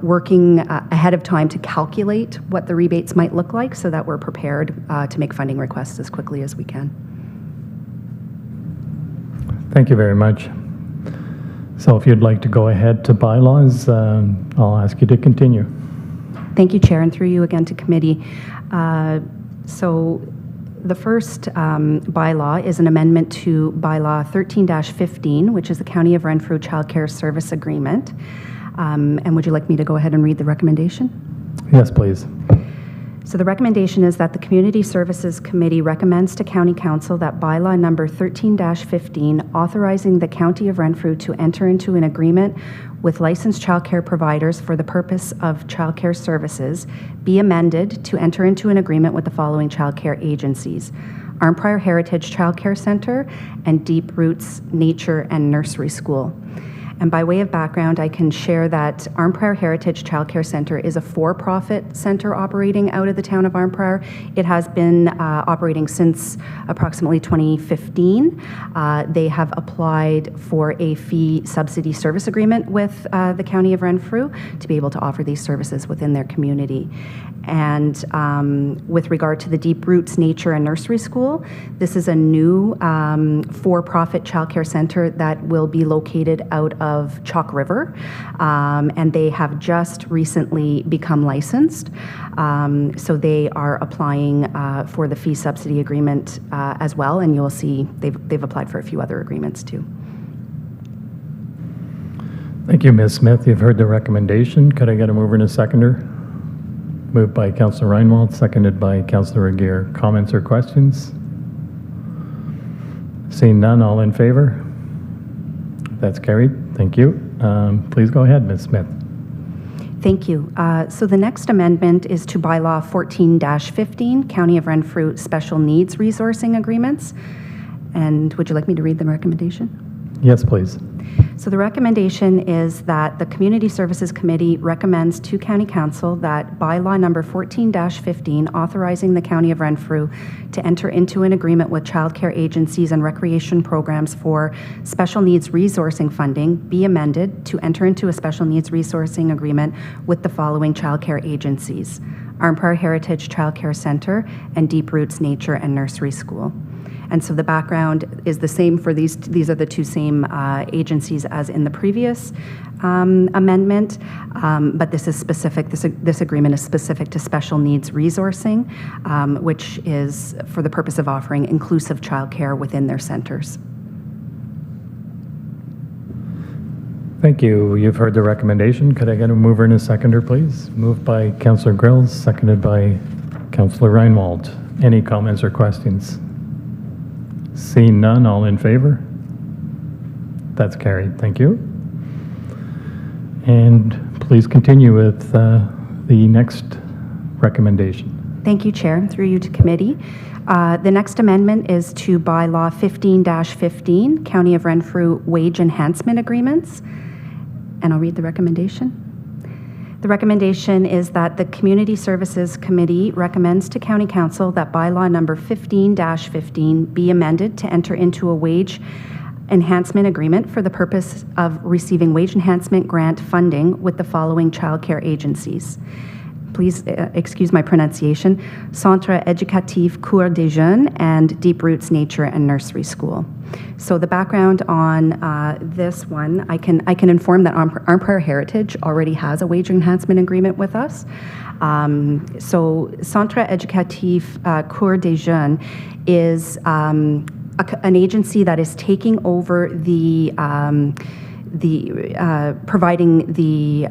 working ahead of time to calculate what the rebates might look like so that we're prepared to make funding requests as quickly as we can. Thank you very much. So if you'd like to go ahead to bylaws, I'll ask you to continue. Thank you, Chair, and through you again to committee. So the first bylaw is an amendment to Bylaw 13-15, which is the County of Renfrew Childcare Service Agreement. And would you like me to go ahead and read the recommendation? Yes, please. So the recommendation is that the Community Services Committee recommends to County Council that bylaw number 13-15, authorizing the County of Renfrew to enter into an agreement with licensed childcare providers for the purpose of childcare services, be amended to enter into an agreement with the following childcare agencies: Arnprior Heritage Childcare Centre and Deep Roots Nature and Nursery School. And by way of background, I can share that Arnprior Heritage Childcare Centre is a for-profit centre operating out of the town of Arnprior. It has been operating since approximately 2015. They have applied for a fee subsidy service agreement with the County of Renfrew to be able to offer these services within their community. And with regard to the Deep Roots Nature and Nursery School, this is a new for-profit childcare centre that will be located out of Chalk River, and they have just recently become licensed. So they are applying for the fee subsidy agreement as well, and you'll see they've applied for a few other agreements too. Thank you, Ms. Smith. You've heard the recommendation. Could I get a mover and a seconder? Moved by Councillor Reinwald, seconded by Councillor Aguirre. Comments or questions? Seeing none, all in favor? That's carried. Thank you. Please go ahead, Ms. Smith. Thank you. So the next amendment is to Bylaw 14-15, County of Renfrew Special Needs Resourcing Agreements. And would you like me to read the recommendation? Yes, please. So the recommendation is that the Community Services Committee recommends to County Council that bylaw number 14-15, authorizing the County of Renfrew to enter into an agreement with childcare agencies and recreation programs for special needs resourcing funding, be amended to enter into a special needs resourcing agreement with the following childcare agencies: Arnprior Heritage Childcare Centre and Deep Roots Nature and Nursery School. And so the background is the same for these. These are the two same agencies as in the previous amendment, but this is specific. This agreement is specific to special needs resourcing, which is for the purpose of offering inclusive childcare within their centres. Thank you. You've heard the recommendation. Could I get a mover and a seconder, please? Moved by Councillor Grills, seconded by Councillor Reinwald. Any comments or questions? Seeing none, all in favor? That's carried. Thank you. And please continue with the next recommendation. Thank you, Chair. Through you to committee. The next amendment is to Bylaw 15-15, County of Renfrew Wage Enhancement Agreements. And I'll read the recommendation. The recommendation is that the Community Services Committee recommends to County Council that Bylaw number 15-15 be amended to enter into a wage enhancement agreement for the purpose of receiving wage enhancement grant funding with the following childcare agencies. Please excuse my pronunciation: Centre Éducatif Cours des Jeunes and Deep Roots Nature and Nursery School. So the background on this one, I can inform that Empire Heritage already has a wage enhancement agreement with us. So Centre Éducatif Cours des Jeunes is an agency that is taking over providing the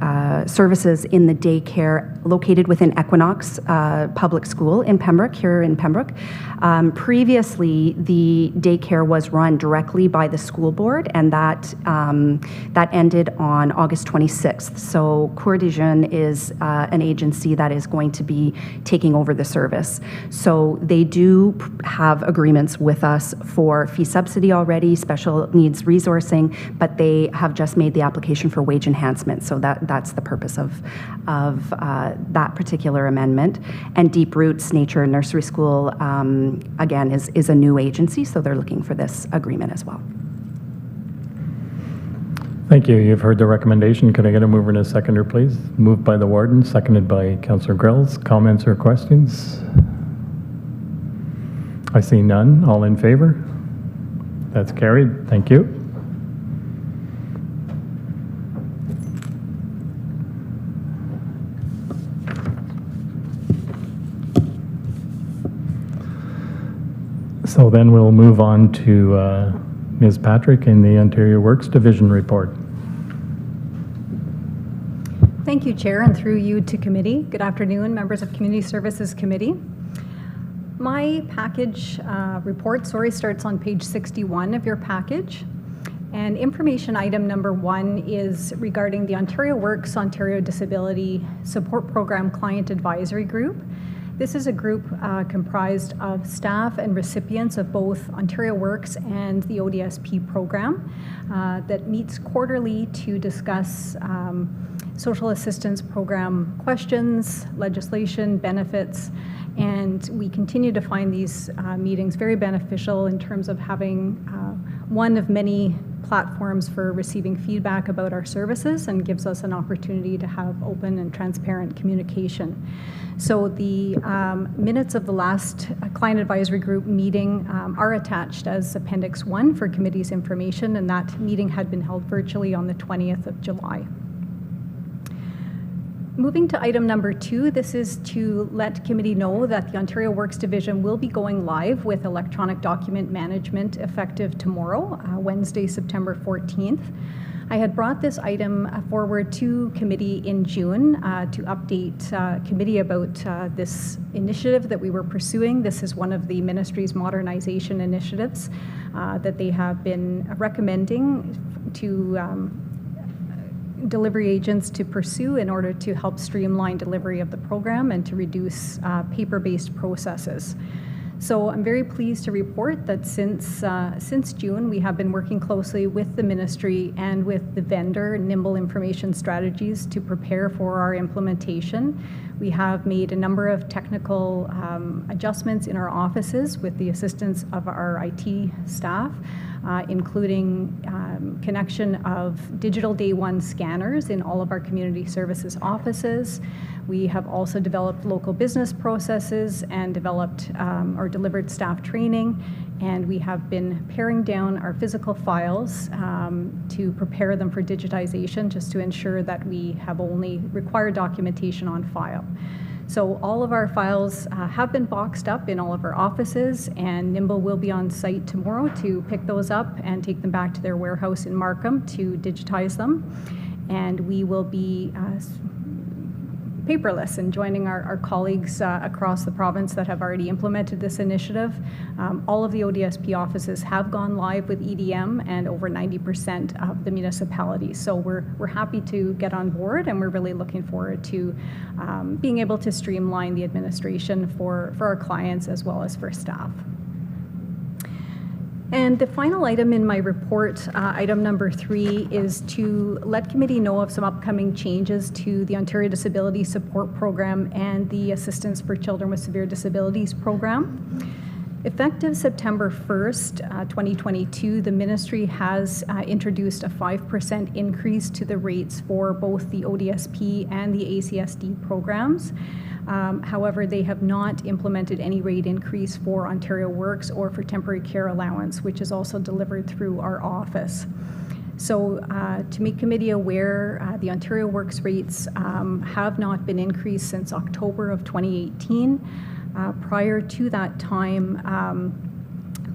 services in the daycare located within Equinox Public School in Pembroke, here in Pembroke. Previously, the daycare was run directly by the school board, and that ended on August 26th. So Cours des Jeunes is an agency that is going to be taking over the service. So they do have agreements with us for fee subsidy already, special needs resourcing, but they have just made the application for wage enhancement. So that's the purpose of that particular amendment. And Deep Roots Nature and Nursery School, again, is a new agency, so they're looking for this agreement as well. Thank you. You've heard the recommendation. Could I get a mover and a seconder, please? Moved by the warden, seconded by Councillor Grills. Comments or questions? I see none. All in favor? That's carried. Thank you. So then we'll move on to Ms. Patrick in the Ontario Works Division report. Thank you, Chair, and through you to committee. Good afternoon, members of Community Services Committee. My package report, starts on page 61 of your package. And information item number 1 is regarding the Ontario Works Ontario Disability Support Program Client Advisory Group. This is a group comprised of staff and recipients of both Ontario Works and the ODSP program that meets quarterly to discuss social assistance program questions, legislation, benefits, and we continue to find these meetings very beneficial in terms of having one of many platforms for receiving feedback about our services and gives us an opportunity to have open and transparent communication. So the minutes of the last Client Advisory Group meeting are attached as Appendix 1 for committee's information, and that meeting had been held virtually on the 20th of July. Moving to item number 2, this is to let committee know that the Ontario Works Division will be going live with electronic document management effective tomorrow, Wednesday, September 14th. I had brought this item forward to committee in June to update committee about this initiative that we were pursuing. This is one of the ministry's modernization initiatives that they have been recommending to delivery agents to pursue in order to help streamline delivery of the program and to reduce paper-based processes. So I'm very pleased to report that since June, we have been working closely with the ministry and with the vendor, Nimble Information Strategies, to prepare for our implementation. We have made a number of technical adjustments in our offices with the assistance of our IT staff, including connection of digital day one scanners in all of our community services offices. We have also developed local business processes and developed or delivered staff training, and we have been paring down our physical files to prepare them for digitization, just to ensure that we have only required documentation on file. So all of our files have been boxed up in all of our offices, and Nimble will be on site tomorrow to pick those up and take them back to their warehouse in Markham to digitize them. And we will be paperless and joining our colleagues across the province that have already implemented this initiative. All of the ODSP offices have gone live with EDM and over 90% of the municipalities. So we're happy to get on board, and we're really looking forward to being able to streamline the administration for our clients as well as for staff. And the final item in my report, item number 3, is to let committee know of some upcoming changes to the Ontario Disability Support Program and the Assistance for Children with Severe Disabilities Program. Effective September 1st, 2022, the ministry has introduced a 5% increase to the rates for both the ODSP and the ACSD programs. However, they have not implemented any rate increase for Ontario Works or for temporary care allowance, which is also delivered through our office. So to make committee aware, the Ontario Works rates have not been increased since October of 2018. Prior to that time,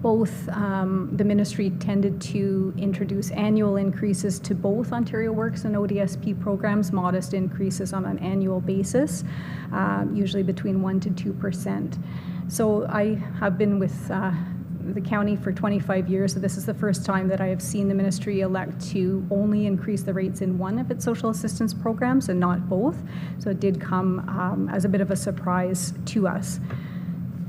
both the ministry tended to introduce annual increases to both Ontario Works and ODSP programs, modest increases on an annual basis, usually between 1% to 2%. So I have been with the county for 25 years, so this is the first time that I have seen the ministry elect to only increase the rates in one of its social assistance programs and not both. So it did come as a bit of a surprise to us.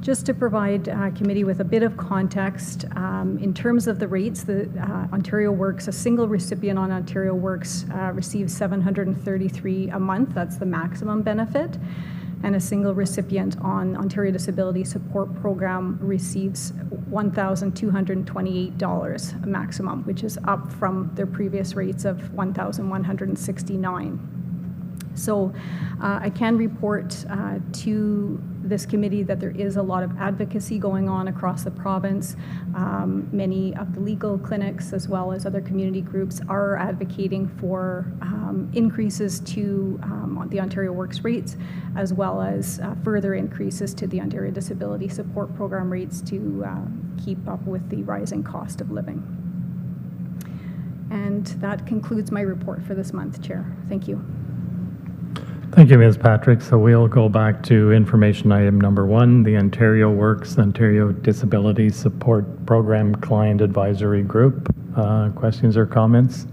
Just to provide committee with a bit of context, in terms of the rates, the Ontario Works, a single recipient on Ontario Works receives $733 a month. That's the maximum benefit. And a single recipient on Ontario Disability Support Program receives $1,228 maximum, which is up from their previous rates of $1,169. So I can report to this committee that there is a lot of advocacy going on across the province. Many of the legal clinics as well as other community groups are advocating for increases to the Ontario Works rates, as well as further increases to the Ontario Disability Support Program rates to keep up with the rising cost of living. And that concludes my report for this month, Chair. Thank you. Thank you, Ms. Patrick. So we'll go back to information item number 1, the Ontario Works, Ontario Disability Support Program Client Advisory Group. Questions or comments?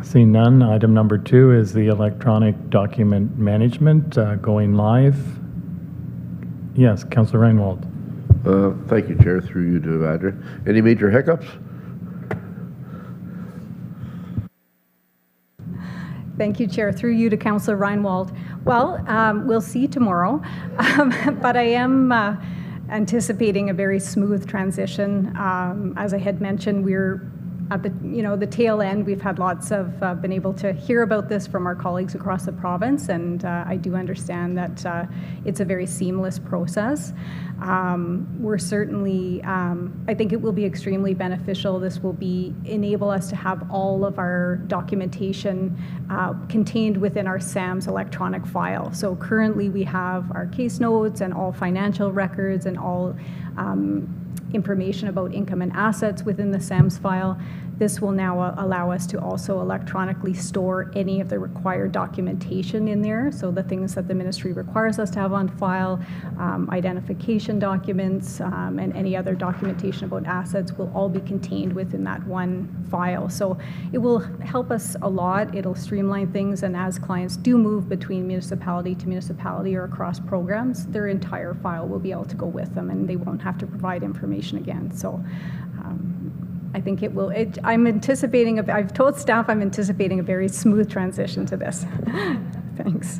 Seeing none, item number 2 is the electronic document management going live. Yes, Councillor Reinwald. Thank you, Chair, through you to Andrew. Any major hiccups? Thank you, Chair. Through you to Councillor Reinwald. Well, we'll see tomorrow, but I am anticipating a very smooth transition. As I had mentioned, we're at the tail end. We've had lots of been able to hear about this from our colleagues across the province, and I do understand that it's a very seamless process. We're certainly, I think it will be extremely beneficial. This will enable us to have all of our documentation contained within our SAMS electronic file. So currently we have our case notes and all financial records and all information about income and assets within the SAMS file. This will now allow us to also electronically store any of the required documentation in there. So the things that the ministry requires us to have on file, identification documents, and any other documentation about assets will all be contained within that one file. So it will help us a lot. It'll streamline things, and as clients do move between municipality to municipality or across programs, their entire file will be able to go with them, and they won't have to provide information again. So I think it will. I'm anticipating. I've told staff I'm anticipating a very smooth transition to this. Thanks.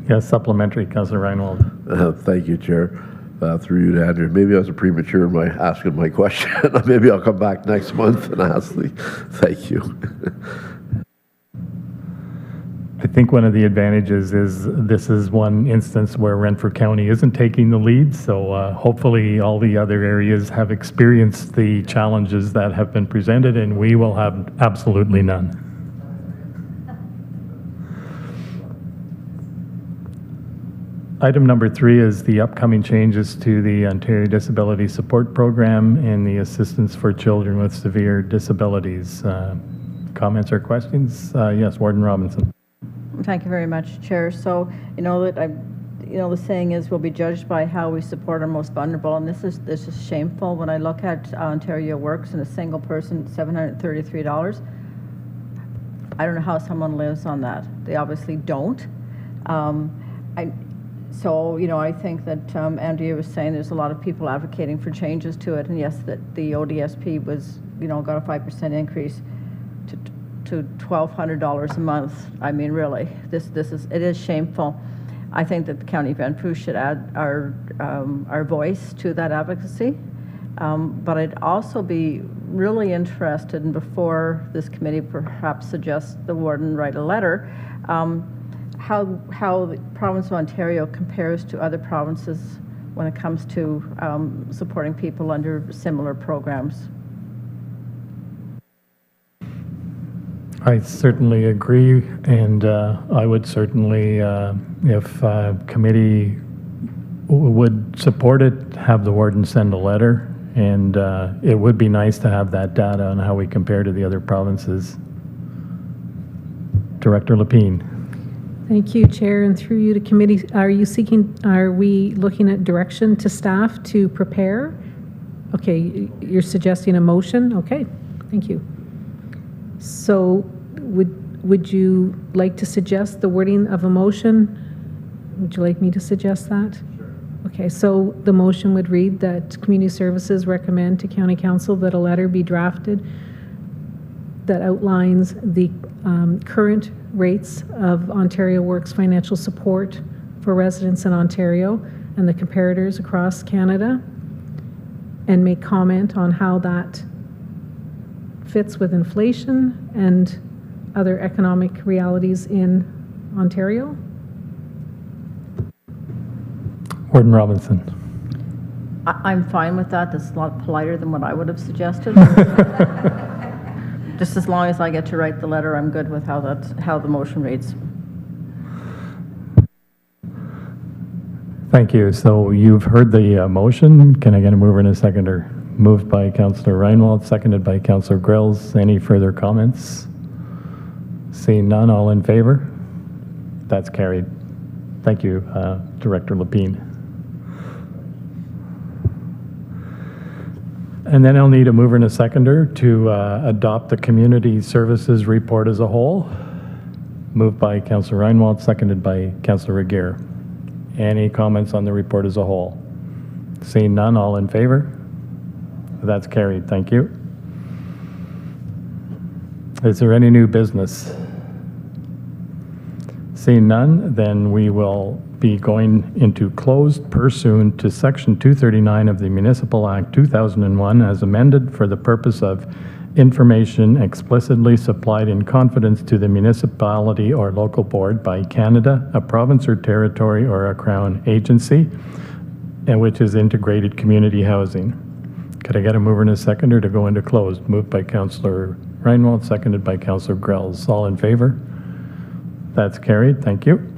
Yes, supplementary, Councillor Reinwald. Thank you, Chair. Through you to Andrew. Maybe I was premature in my asking my question. Maybe I'll come back next month and ask the. Thank you. I think one of the advantages is this is one instance where Renfrew County isn't taking the lead, so hopefully all the other areas have experienced the challenges that have been presented, and we will have absolutely none. Item number 3 is the upcoming changes to the Ontario Disability Support Program and the Assistance for Children with Severe Disabilities Comments or questions? Yes, Warden Robinson. Thank you very much, Chair. So, the saying is we'll be judged by how we support our most vulnerable, and this is shameful. When I look at Ontario Works and a single person, $733, I don't know how someone lives on that. They obviously don't. I think that Andrea was saying there's a lot of people advocating for changes to it, and yes, that the ODSP was, got a 5% increase to $1,200 a month. I mean, really, it is shameful. I think that the County of Renfrew should add our voice to that advocacy. But I'd also be really interested in, before this committee perhaps suggests the warden write a letter, how the province of Ontario compares to other provinces when it comes to supporting people under similar programs. I certainly agree, and I would certainly, if committee would support it, have the warden send a letter, and it would be nice to have that data on how we compare to the other provinces. Director Lapine. Thank you, Chair, and through you to committee. Are we looking at direction to staff to prepare? Okay, you're suggesting a motion? Okay, thank you. So would you like to suggest the wording of a motion? Would you like me to suggest that? Sure. Okay, so the motion would read that Community Services recommend to County Council that a letter be drafted that outlines the current rates of Ontario Works financial support for residents in Ontario and the comparators across Canada, and make comment on how that fits with inflation and other economic realities in Ontario. Warden Robinson. I'm fine with that. That's a lot politer than what I would have suggested. Just as long as I get to write the letter, I'm good with how the motion reads. Thank you. So you've heard the motion. Can I get a mover and a seconder? Moved by Councillor Reinwald, seconded by Councillor Grills. Any further comments? Seeing none, all in favor? That's carried. Thank you, Director Lapine. And then I'll need a mover and a seconder to adopt the community services report as a whole. Moved by Councillor Reinwald, seconded by Councillor Regier. Any comments on the report as a whole? Seeing none, all in favor? That's carried. Thank you. Is there any new business? Seeing none, then we will be going into closed pursuant to Section 239 of the Municipal Act 2001 as amended for the purpose of information explicitly supplied in confidence to the municipality or local board by Canada, a province or territory, or a Crown agency, and which is integrated community housing. Could I get a mover and a seconder to go into closed? Moved by Councillor Reinwald, seconded by Councillor Grells. All in favor? That's carried. Thank you.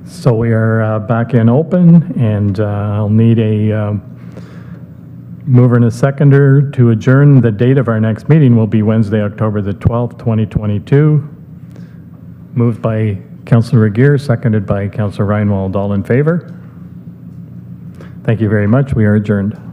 So we are back in open, and I'll need a mover and a seconder to adjourn. The date of our next meeting will be Wednesday, October the 12th, 2022. Moved by Councillor Regier, seconded by Councillor Reinwald. All in favor? Thank you very much. We are adjourned.